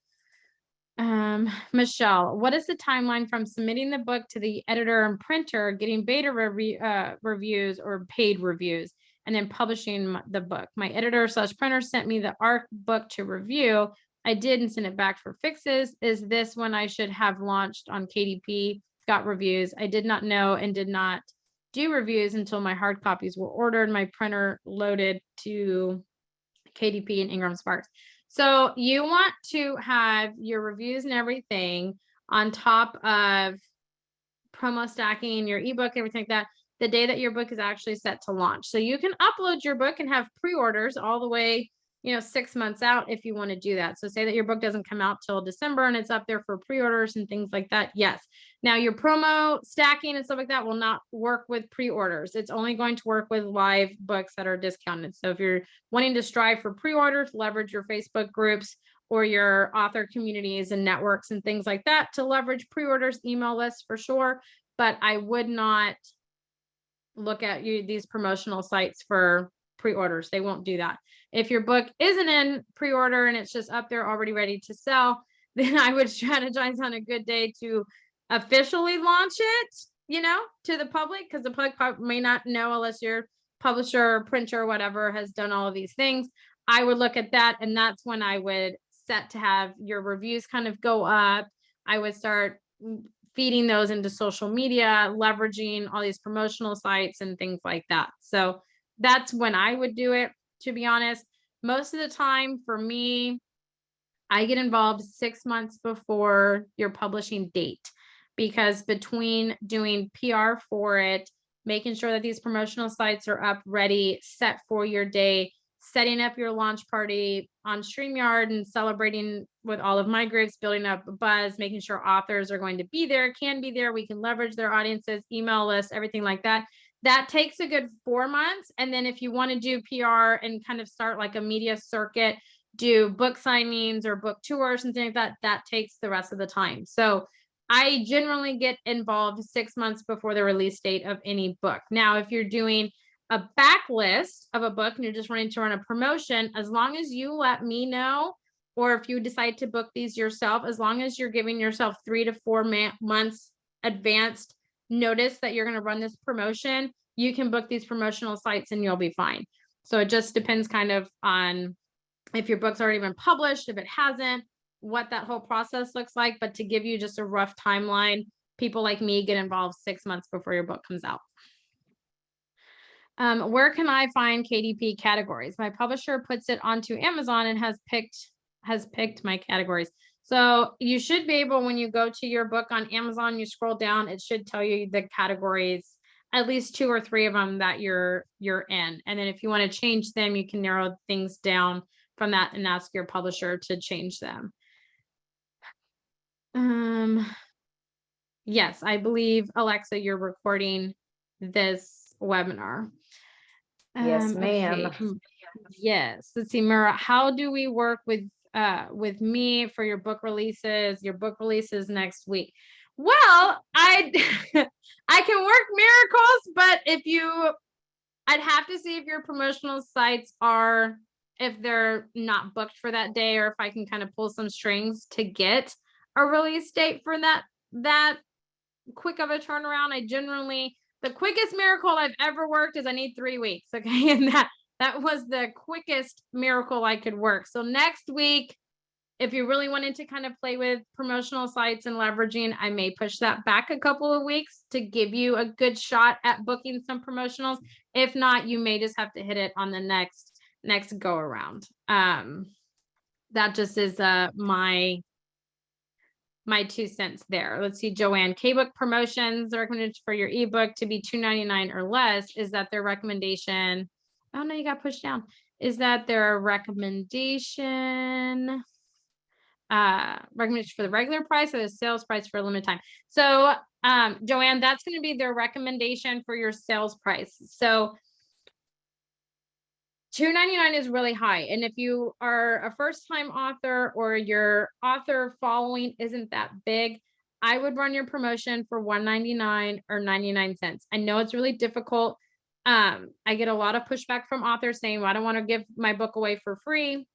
Michelle, what is the timeline from submitting the book to the editor and printer, getting beta reviews or paid reviews, and then publishing the book? My editor/printer sent me the ARC book to review. I did and sent it back for fixes. Is this when I should have launched on KDP? Got reviews. I did not know and did not do reviews until my hard copies were ordered. My printer loaded to KDP and Ingram Sparks. So you want to have your reviews and everything on top of promo stacking, your ebook, everything like that, the day that your book is actually set to launch. So you can upload your book and have pre-orders all the way, 6 months out if you want to do that. So say that your book doesn't come out till December and it's up there for pre-orders and things like that. Yes. Now your promo stacking and stuff like that will not work with pre-orders. It's only going to work with live books that are discounted. So if you're wanting to strive for pre-orders, leverage your Facebook groups or your author communities and networks and things like that to leverage pre-orders, email lists for sure. But I would not look at these promotional sites for pre-orders. They won't do that. If your book isn't in pre-order and it's just up there already ready to sell, then I would strategize on a good day to officially launch it, to the public, because the public may not know unless your publisher or printer or whatever has done all of these things. I would look at that, and that's when I would set to have your reviews kind of go up. I would start feeding those into social media, leveraging all these promotional sites and things like that. So that's when I would do it, to be honest. Most of the time for me, I get involved 6 months before your publishing date, because between doing PR for it, making sure that these promotional sites are up, ready, set for your day, setting up your launch party on StreamYard and celebrating with all of my groups, building up a buzz, making sure authors are going to be there, can be there, we can leverage their audiences, email lists, everything like that. That takes a good 4 months. And then if you want to do PR and kind of start like a media circuit, do book signings or book tours and things like that, that takes the rest of the time. So I generally get involved 6 months before the release date of any book. Now, if you're doing a backlist of a book and you're just wanting to run a promotion, as long as you let me know, or if you decide to book these yourself, as long as you're giving yourself 3 to 4 months advanced notice that you're going to run this promotion, you can book these promotional sites and you'll be fine. So it just depends kind of on if your book's already been published, if it hasn't, what that whole process looks like. But to give you just a rough timeline, people like me get involved 6 months before your book comes out. Where can I find KDP categories? My publisher puts it onto Amazon and has picked my categories. So you should be able, when you go to your book on Amazon, you scroll down, it should tell you the categories, at least 2 or 3 of them that you're in. And then if you want to change them, you can narrow things down from that and ask your publisher to change them. Yes, I believe, Alexa, you're recording this webinar. Yes, ma'am. Okay. Yes. Let's see, Mira, how do we work with me for your book releases? Your book releases next week. Well, I can work miracles, but I'd have to see if your promotional sites are, if they're not booked for that day, or if I can kind of pull some strings to get a release date for that quick of a turnaround. The quickest miracle I've ever worked is I need 3 weeks. Okay. And that was the quickest miracle I could work. So next week, if you really wanted to kind of play with promotional sites and leveraging, I may push that back a couple of weeks to give you a good shot at booking some promotionals. If not, you may just have to hit it on the next go around. That just is my 2 cents there. Let's see, Joanne, K-book promotions, the recommendation for your ebook to be $2.99 or less. Is that their recommendation? Oh no, you got pushed down. Is that their recommendation? Recommendation for the regular price or the sales price for a limited time? So Joanne, that's going to be their recommendation for your sales price. So $2.99 is really high. And if you are a first-time author or your author following isn't that big, I would run your promotion for $1.99 or 99 cents. I know it's really difficult. I get a lot of pushback from authors saying, well, I don't want to give my book away for free.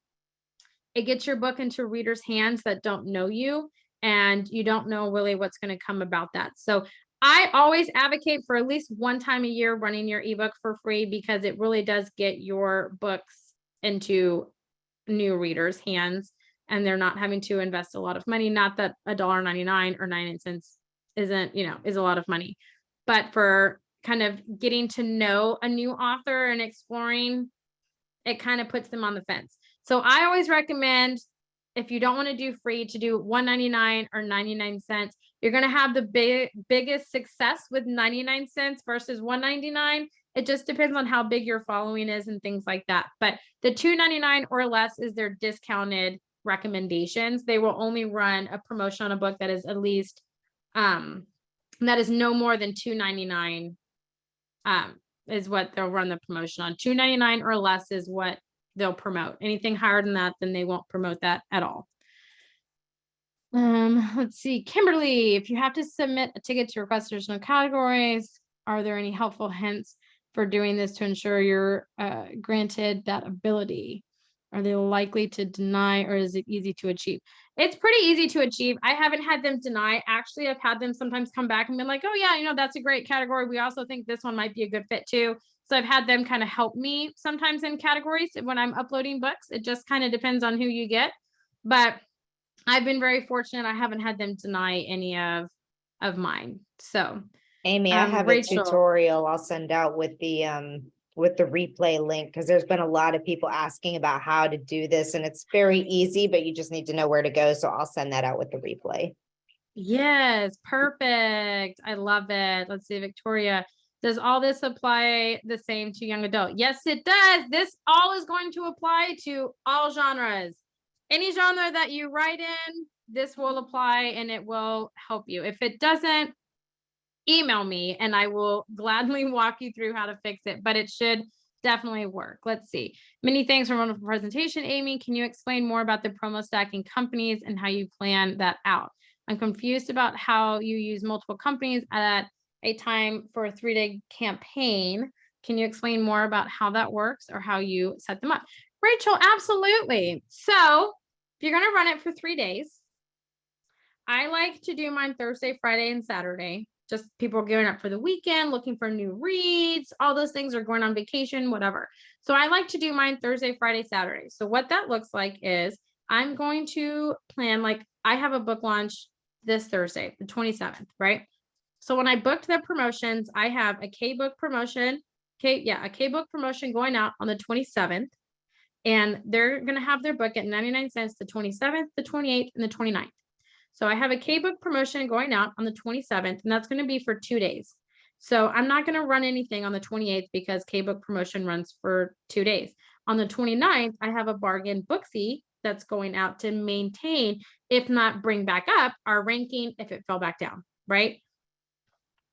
It gets your book into readers' hands that don't know you, and you don't know really what's going to come about that. So I always advocate for at least 1 time a year running your ebook for free, because it really does get your books into new readers' hands and they're not having to invest a lot of money. Not that $1.99 or 99 cents isn't, is a lot of money, but for kind of getting to know a new author and exploring, it kind of puts them on the fence. So I always recommend, if you don't want to do free, to do $1.99 or 99 cents. You're going to have the biggest success with 99 cents versus $1.99. It just depends on how big your following is and things like that. But the $2.99 or less is their discounted recommendations. They will only run a promotion on a book that is at least, that is no more than $2.99, is what they'll run the promotion on. $2.99 or less is what they'll promote. Anything higher than that, then they won't promote that at all. Let's see, Kimberly, if you have to submit a ticket to request additional categories, are there any helpful hints for doing this to ensure you're granted that ability? Are they likely to deny, or is it easy to achieve? It's pretty easy to achieve. I haven't had them deny. Actually, I've had them sometimes come back and be like, oh yeah, that's a great category. We also think this one might be a good fit too. So I've had them kind of help me sometimes in categories when I'm uploading books. It just kind of depends on who you get. But I've been very fortunate. I haven't had them deny any of mine. So Aimee, I have Rachel, a tutorial I'll send out with the replay link, because there's been a lot of people asking about how to do this, and it's very easy, but you just need to know where to go. So I'll send that out with the replay. Yes, perfect. I love it. Let's see, Victoria. Does all this apply the same to young adult? Yes, it does. This all is going to apply to all genres. Any genre that you write in, this will apply and it will help you. If it doesn't, email me and I will gladly walk you through how to fix it, but it should definitely work. Let's see. Many thanks for a wonderful presentation, Aimee. Can you explain more about the promo stacking companies and how you plan that out? I'm confused about how you use multiple companies at a time for a 3-day campaign. Can you explain more about how that works or how you set them up? Rachel, absolutely. So if you're going to run it for 3 days, I like to do mine Thursday, Friday, and Saturday. Just people are gearing up for the weekend, looking for new reads, all those things, are going on vacation, whatever. So I like to do mine Thursday, Friday, Saturday. So what that looks like is I'm going to plan, like I have a book launch this Thursday, the 27th, right? So when I booked the promotions, I have a K-book promotion. A K-book promotion going out on the 27th. And they're going to have their book at 99 cents the 27th, the 28th, and the 29th. So I have a K-book promotion going out on the 27th, and that's going to be for 2 days. So I'm not going to run anything on the 28th because K-book promotion runs for 2 days. On the 29th, I have a bargain Booksy that's going out to maintain, if not bring back up, our ranking if it fell back down, right?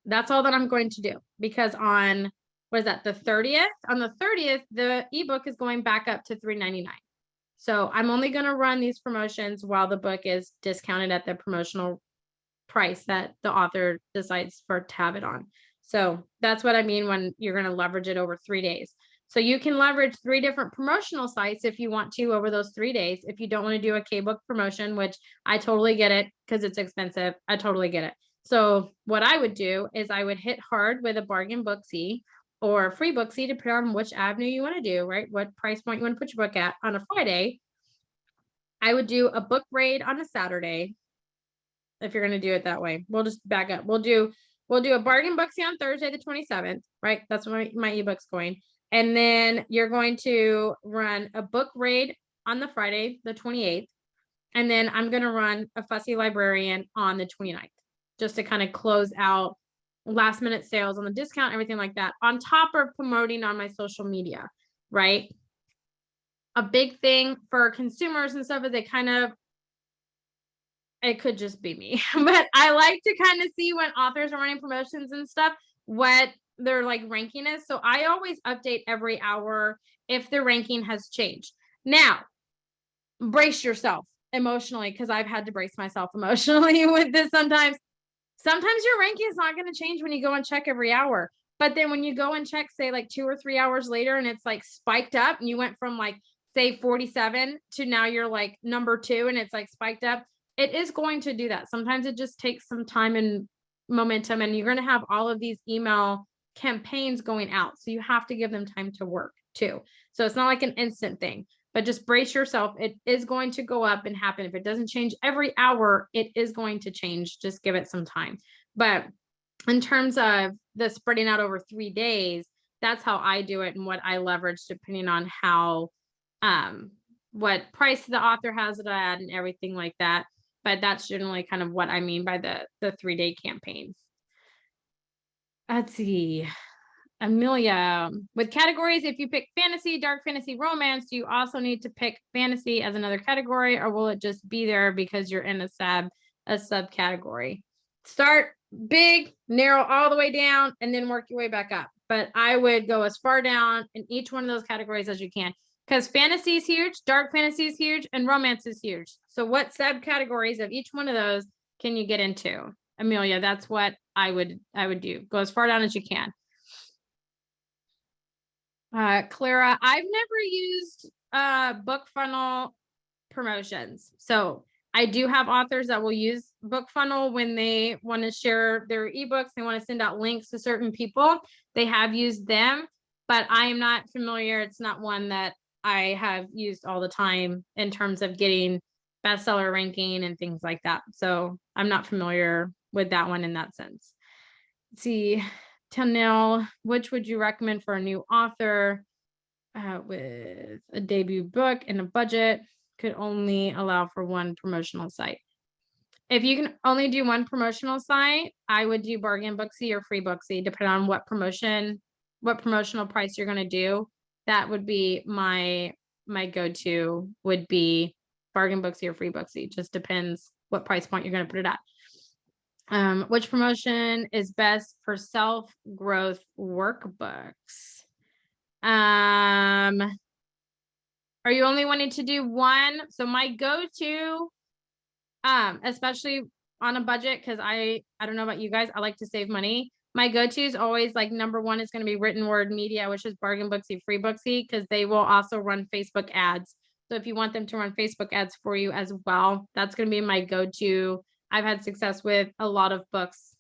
That's all that I'm going to do, because on, what is that, the 30th? On the 30th, the ebook is going back up to $3.99. So I'm only going to run these promotions while the book is discounted at the promotional price that the author decides to have it on. So that's what I mean when you're going to leverage it over 3 days. So you can leverage 3 different promotional sites if you want to over those 3 days. If you don't want to do a K-book promotion, which I totally get it because it's expensive. I totally get it. So what I would do is I would hit hard with a bargain Booksy or free Booksy, depending on which avenue you want to do, right? What price point you want to put your book at. On a Friday, I would do a book raid on a Saturday. If you're going to do it that way, we'll just back up. We'll do a bargain Booksy on Thursday, the 27th, right? That's when my ebook's going. And then you're going to run a book raid on the Friday, the 28th. And then I'm going to run a Fussy Librarian on the 29th, just to kind of close out last minute sales on the discount, everything like that, on top of promoting on my social media, right? A big thing for consumers and stuff is it could just be me, but I like to kind of see when authors are running promotions and stuff, what their like ranking is. So I always update every hour if the ranking has changed. Now, brace yourself emotionally, because I've had to brace myself emotionally with this sometimes. Sometimes your ranking is not going to change when you go and check every hour. But then when you go and check, say like 2 or 3 hours later, and it's like spiked up and you went from like, say 47 to now you're like number 2 and it's like spiked up, it is going to do that. Sometimes it just takes some time and momentum, and you're going to have all of these email campaigns going out. So you have to give them time to work too. So it's not like an instant thing. But just brace yourself. It is going to go up and happen. If it doesn't change every hour, it is going to change. Just give it some time. But in terms of the spreading out over 3 days, that's how I do it and what I leverage, depending on how, what price the author has it at and everything like that. But that's generally kind of what I mean by the 3-day campaigns. Let's see. Amelia, with categories, if you pick fantasy, dark fantasy, romance, do you also need to pick fantasy as another category, or will it just be there because you're in a subcategory? Start big, narrow all the way down, and then work your way back up. But I would go as far down in each one of those categories as you can, because fantasy is huge, dark fantasy is huge, and romance is huge. So what subcategories of each one of those can you get into? Amelia, that's what I would do. Go as far down as you can. Clara, I've never used book funnel promotions. So I do have authors that will use book funnel when they want to share their ebooks. They want to send out links to certain people. They have used them, but I am not familiar. It's not one that I have used all the time in terms of getting bestseller ranking and things like that. So I'm not familiar with that one in that sense. Let's see, Tanil, which would you recommend for a new author with a debut book and a budget? Could only allow for one promotional site. If you can only do one promotional site, I would do Bargain Booksy or Free Booksy, depending on what promotional price you're going to do. That would be my go-to would be Bargain Booksy or Free Booksy. Just depends what price point you're going to put it at. Which promotion is best for self-growth workbooks? Are you only wanting to do one? So my go-to, especially on a budget, because I don't know about you guys, I like to save money. My go-to is always like number one is going to be written word media, which is Bargain Booksy, Free Booksy, because they will also run Facebook ads. So if you want them to run Facebook ads for you as well, that's going to be my go-to. I've had success with a lot of books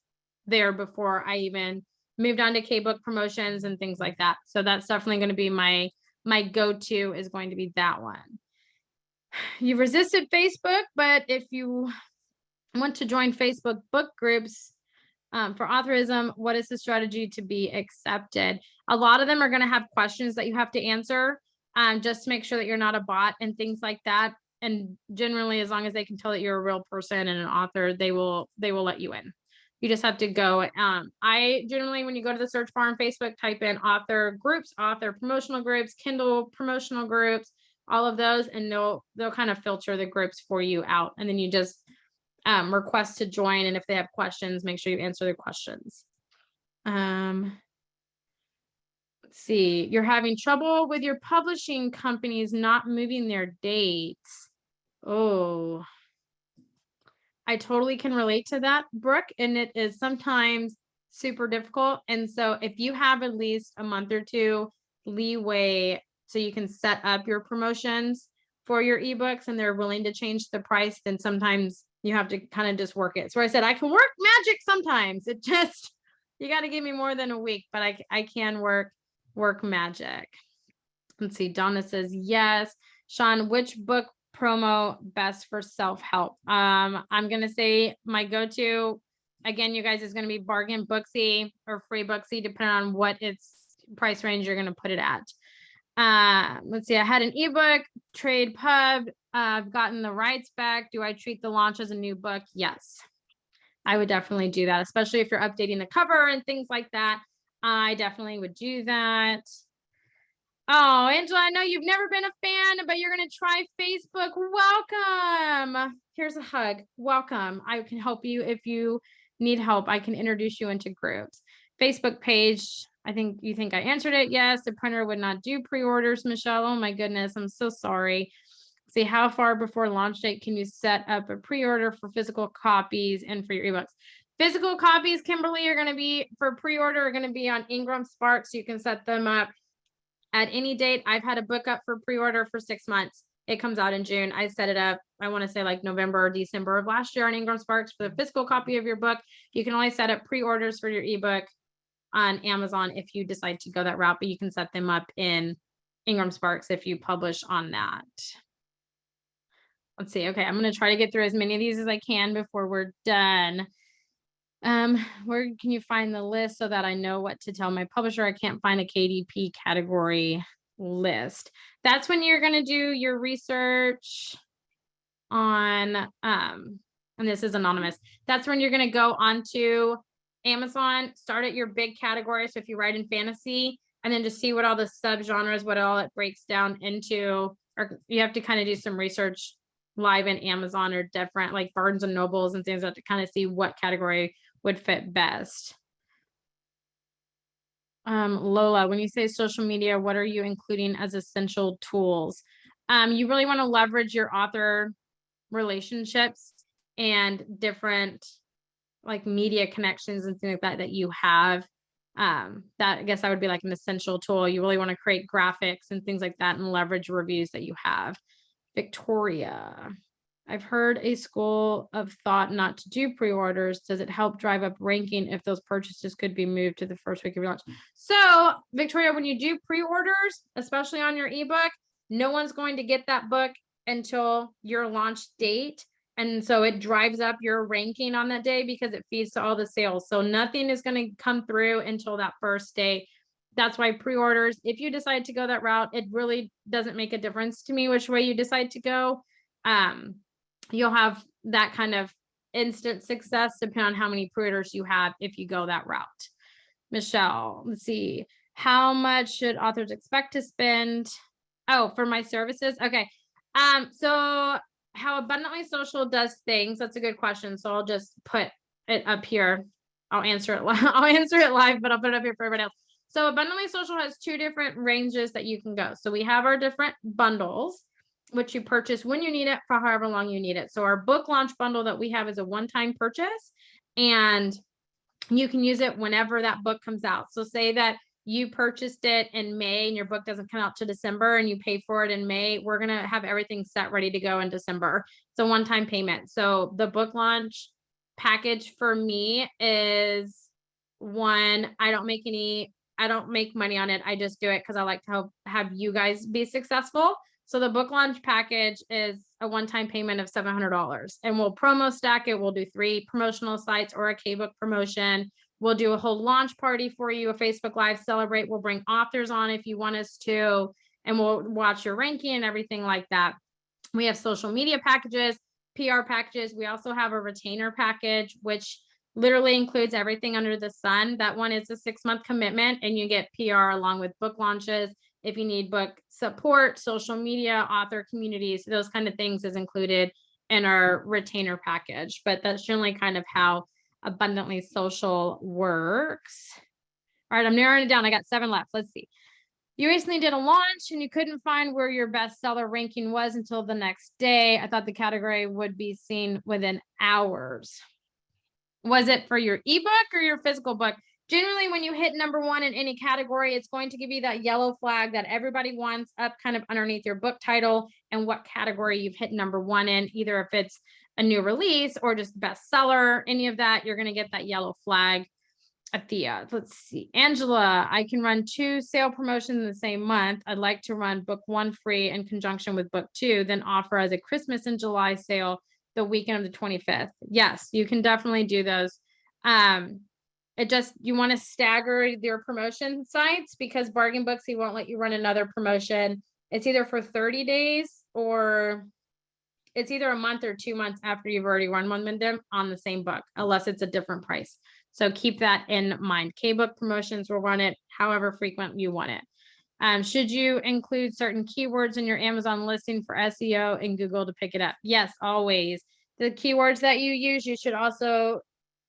there before I even moved on to K-book promotions and things like that. So that's definitely going to be my go-to is going to be that one. You resisted Facebook, but if you want to join Facebook book groups for authorism, what is the strategy to be accepted? A lot of them are going to have questions that you have to answer just to make sure that you're not a bot and things like that. And generally, as long as they can tell that you're a real person and an author, they will let you in. You just have to go. I generally, when you go to the search bar on Facebook, type in author groups, author promotional groups, Kindle promotional groups, all of those, and they'll kind of filter the groups for you out. And then you just request to join. And if they have questions, make sure you answer their questions. Let's see, you're having trouble with your publishing companies not moving their dates. Oh, I totally can relate to that, Brooke, and it is sometimes super difficult. And so if you have at least a month or two leeway so you can set up your promotions for your ebooks and they're willing to change the price, then sometimes you have to kind of just work it. So I said, I can work magic sometimes. It just, you got to give me more than a week, but I can work magic. Let's see. Donna says, yes. Sean, which book promo best for self-help? I'm going to say my go-to, again, you guys, is going to be Bargain Booksy or Free Booksy, depending on what its price range you're going to put it at. Let's see. I had an ebook, trade pub. I've gotten the rights back. Do I treat the launch as a new book? Yes, I would definitely do that, especially if you're updating the cover and things like that. I definitely would do that. Oh, Angela, I know you've never been a fan, but you're going to try Facebook. Welcome. Here's a hug. Welcome. I can help you if you need help. I can introduce you into groups. Facebook page. I think you think I answered it. Yes, the printer would not do pre-orders, Michelle. Oh my goodness. I'm so sorry. See, how far before launch date can you set up a pre-order for physical copies and for your ebooks? Physical copies, Kimberly, are going to be for pre-order, are going to be on Ingram Spark, so you can set them up at any date. I've had a book up for pre-order for 6 months. It comes out in June. I set it up, I want to say like November or December of last year on Ingram Sparks for the physical copy of your book. You can only set up pre-orders for your ebook on Amazon if you decide to go that route, but you can set them up in Ingram Sparks if you publish on that. Let's see. Okay, I'm going to try to get through as many of these as I can before we're done. Where can you find the list so that I know what to tell my publisher? I can't find a KDP category list. That's when you're going to do your research on, and this is anonymous. That's when you're going to go onto Amazon, start at your big category. So if you write in fantasy, and then just see what all the subgenres, what all it breaks down into, or you have to kind of do some research live in Amazon or different like Barnes and Nobles and things like that to kind of see what category would fit best. Lola, when you say social media, what are you including as essential tools? You really want to leverage your author relationships and different like media connections and things like that that you have. That I guess that would be like an essential tool. You really want to create graphics and things like that and leverage reviews that you have. Victoria, I've heard a school of thought not to do pre-orders. Does it help drive up ranking if those purchases could be moved to the first week of launch? So Victoria, when you do pre-orders, especially on your ebook, no one's going to get that book until your launch date. And so it drives up your ranking on that day because it feeds to all the sales. So nothing is going to come through until that first day. That's why pre-orders, if you decide to go that route, it really doesn't make a difference to me which way you decide to go. You'll have that kind of instant success depending on how many pre-orders you have if you go that route. Michelle, let's see. How much should authors expect to spend? Oh, for my services? Okay. So how Abundantly Social does things, that's a good question. So I'll just put it up here. I'll answer it live, but I'll put it up here for everybody else. So Abundantly Social has two different ranges that you can go. So we have our different bundles, which you purchase when you need it for however long you need it. So our book launch bundle that we have is a one-time purchase, and you can use it whenever that book comes out. So say that you purchased it in May and your book doesn't come out to December and you pay for it in May, we're going to have everything set ready to go in December. It's a one-time payment. So the book launch package for me is one, I don't make money on it. I just do it because I like to help have you guys be successful. So the book launch package is a one-time payment of $700, and we'll promo stack it. We'll do 3 promotional sites or a K-book promotion. We'll do a whole launch party for you, a Facebook Live celebrate. We'll bring authors on if you want us to, and we'll watch your ranking and everything like that. We have social media packages, PR packages. We also have a retainer package, which literally includes everything under the sun. That one is a 6-month commitment, and you get PR along with book launches. If you need book support, social media, author communities, those kind of things is included in our retainer package. But that's generally kind of how Abundantly Social works. All right, I'm narrowing it down. I got 7 left. Let's see. You recently did a launch and you couldn't find where your bestseller ranking was until the next day. I thought the category would be seen within hours. Was it for your ebook or your physical book? Generally, when you hit number 1 in any category, it's going to give you that yellow flag that everybody wants up kind of underneath your book title and what category you've hit number 1 in, either if it's a new release or just bestseller, any of that, you're going to get that yellow flag. Athea, let's see. Angela, I can run 2 sale promotions in the same month. I'd like to run book 1 free in conjunction with book 2, then offer as a Christmas and July sale the weekend of the 25th. Yes, you can definitely do those. You want to stagger your promotion sites because Bargain Booksy won't let you run another promotion. It's either for 30 days or it's either a month or 2 months after you've already run one with them on the same book, unless it's a different price. So keep that in mind. K-book promotions will run it however frequent you want it. Should you include certain keywords in your Amazon listing for SEO and Google to pick it up? Yes, always. The keywords that you use, you should also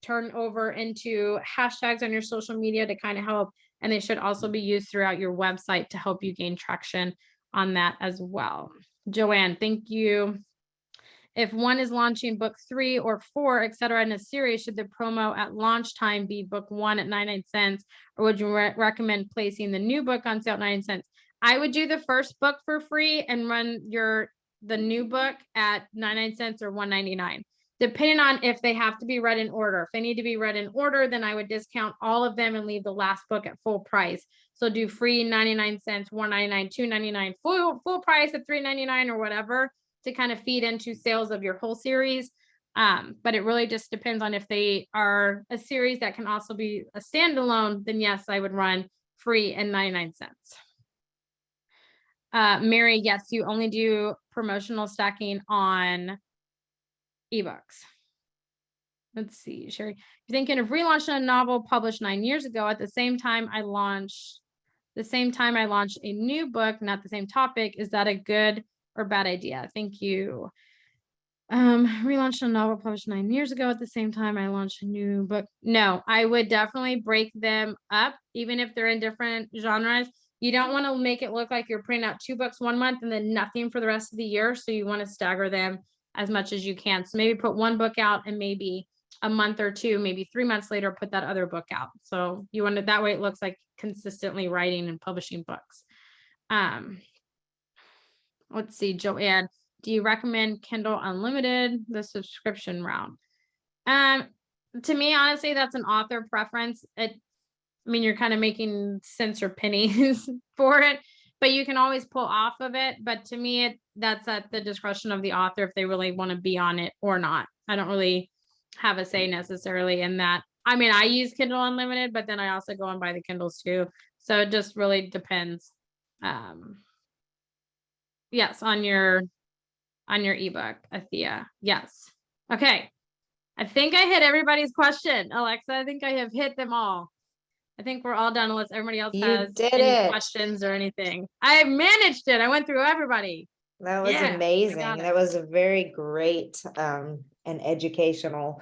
turn over into hashtags on your social media to kind of help. And they should also be used throughout your website to help you gain traction on that as well. Joanne, thank you. If one is launching book 3 or 4, etc., in a series, should the promo at launch time be book 1 at 99 cents, or would you recommend placing the new book on sale at 99 cents? I would do the first book for free and run the new book at 99 cents or 1.99, depending on if they have to be read in order. If they need to be read in order, then I would discount all of them and leave the last book at full price. So do free 99 cents, 1.99, 2.99, full price at 3.99 or whatever, to kind of feed into sales of your whole series. But it really just depends on if they are a series that can also be a standalone, then yes, I would run free and 99 cents. Mary, yes, you only do promotional stacking on ebooks. Let's see, Sherry, you're thinking of relaunching a novel published 9 years ago. At the same time I launched a new book, not the same topic. Is that a good or bad idea? Thank you. Relaunched a novel published 9 years ago. At the same time, I launched a new book. No, I would definitely break them up, even if they're in different genres. You don't want to make it look like you're printing out 2 books 1 month and then nothing for the rest of the year. So you want to stagger them as much as you can. So maybe put 1 book out and maybe a month or 2, maybe 3 months later, put that other book out. So you want to, that way it looks like consistently writing and publishing books. Let's see, Joanne, do you recommend Kindle Unlimited, the subscription route? To me, honestly, that's an author preference. I mean, you're kind of making cents or pennies for it, but you can always pull off of it. But to me, that's at the discretion of the author if they really want to be on it or not. I don't really have a say necessarily in that. I mean, I use Kindle Unlimited, but then I also go and buy the Kindles too. So it just really depends. Yes, on your ebook, Athea. Yes. Okay. I think I hit everybody's question, Alexa. I think I have hit them all. I think we're all done unless everybody else has any questions or anything. I managed it. I went through everybody. That was amazing. That was a very great and educational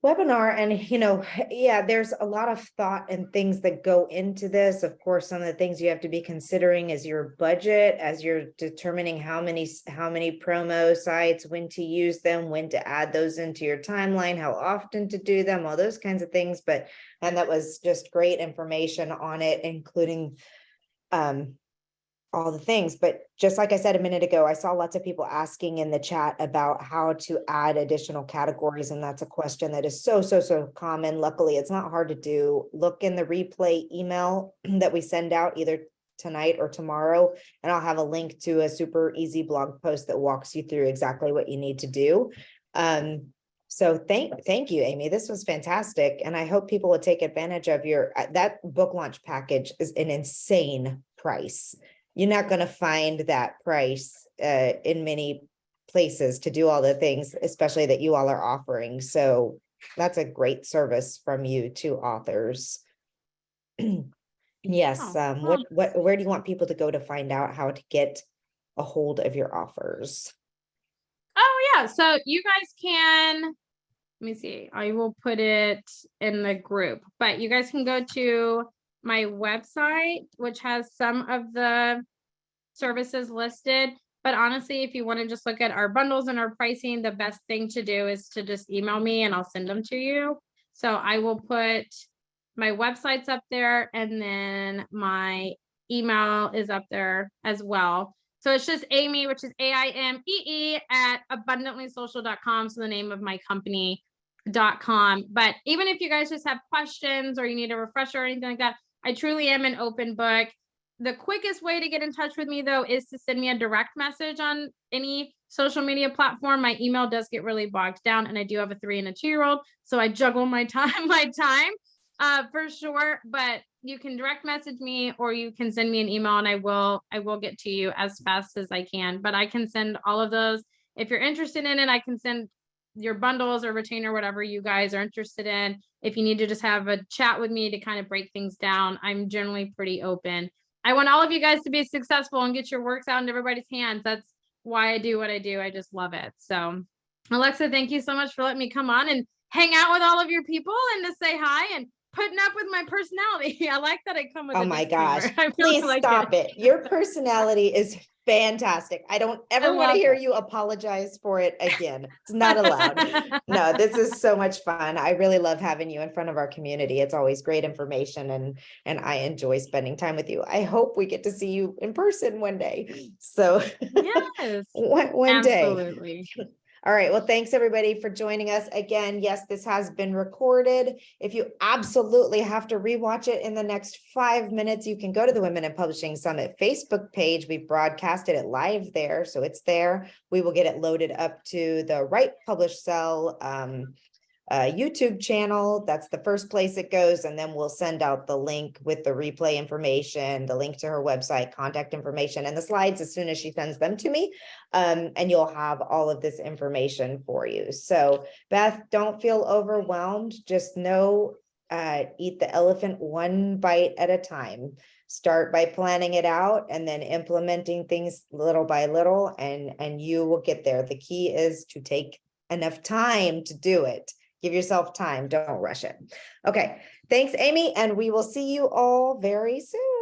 webinar. And, you know, yeah, there's a lot of thought and things that go into this. Of course, some of the things you have to be considering is your budget as you're determining how many promo sites, when to use them, when to add those into your timeline, how often to do them, all those kinds of things. And that was just great information on it, including all the things. But just like I said a minute ago, I saw lots of people asking in the chat about how to add additional categories. And that's a question that is so common. Luckily, it's not hard to do. Look in the replay email that we send out either tonight or tomorrow, and I'll have a link to a super easy blog post that walks you through exactly what you need to do. So thank you, Aimee. This was fantastic. And I hope people will take advantage of that book launch package is an insane price. You're not going to find that price in many places to do all the things, especially that you all are offering. So that's a great service from you to authors. Yes. Where do you want people to go to find out how to get a hold of your offers? Oh, yeah. So you guys can, let me see, I will put it in the group, but you guys can go to my website, which has some of the services listed. But honestly, if you want to just look at our bundles and our pricing, the best thing to do is to just email me and I'll send them to you. So I will put my websites up there, and then my email is up there as well. So it's just Aimee, which is AIMEE at abundantlysocial.com. So the name of my company.com. But even if you guys just have questions or you need a refresher or anything like that, I truly am an open book. The quickest way to get in touch with me, though, is to send me a direct message on any social media platform. My email does get really bogged down, and I do have a 3 and a 2-year-old, so I juggle my time for sure. But you can direct message me, or you can send me an email, and I will get to you as fast as I can. But I can send all of those. If you're interested in it, I can send your bundles or retainer, whatever you guys are interested in. If you need to just have a chat with me to kind of break things down, I'm generally pretty open. I want all of you guys to be successful and get your works out in everybody's hands. That's why I do what I do. I just love it. So, Alexa, thank you so much for letting me come on and hang out with all of your people and to say hi and putting up with my personality. I like that I come with. Oh my gosh! Please stop it. Your personality is fantastic. I don't ever want to hear you apologize for it again. It's not allowed. No, this is so much fun. I really love having you in front of our community. It's always great information, and I enjoy spending time with you. I hope we get to see you in person one day. So yes, one absolutely. day. All right. Well, thanks everybody for joining us again. Yes, this has been recorded. If you absolutely have to rewatch it in the next 5 minutes, you can go to the Women in Publishing Summit Facebook page. We broadcasted it live there, so it's there. We will get it loaded up to the Right Publish Sell YouTube channel. That's the first place it goes. And then we'll send out the link with the replay information, the link to her website, contact information, and the slides as soon as she sends them to me. And you'll have all of this information for you. So Beth, don't feel overwhelmed. Just know eat the elephant one bite at a time. Start by planning it out and then implementing things little by little, and you will get there. The key is to take enough time to do it. Give yourself time, don't rush it. Okay, thanks, Aimee, and we will see you all very soon.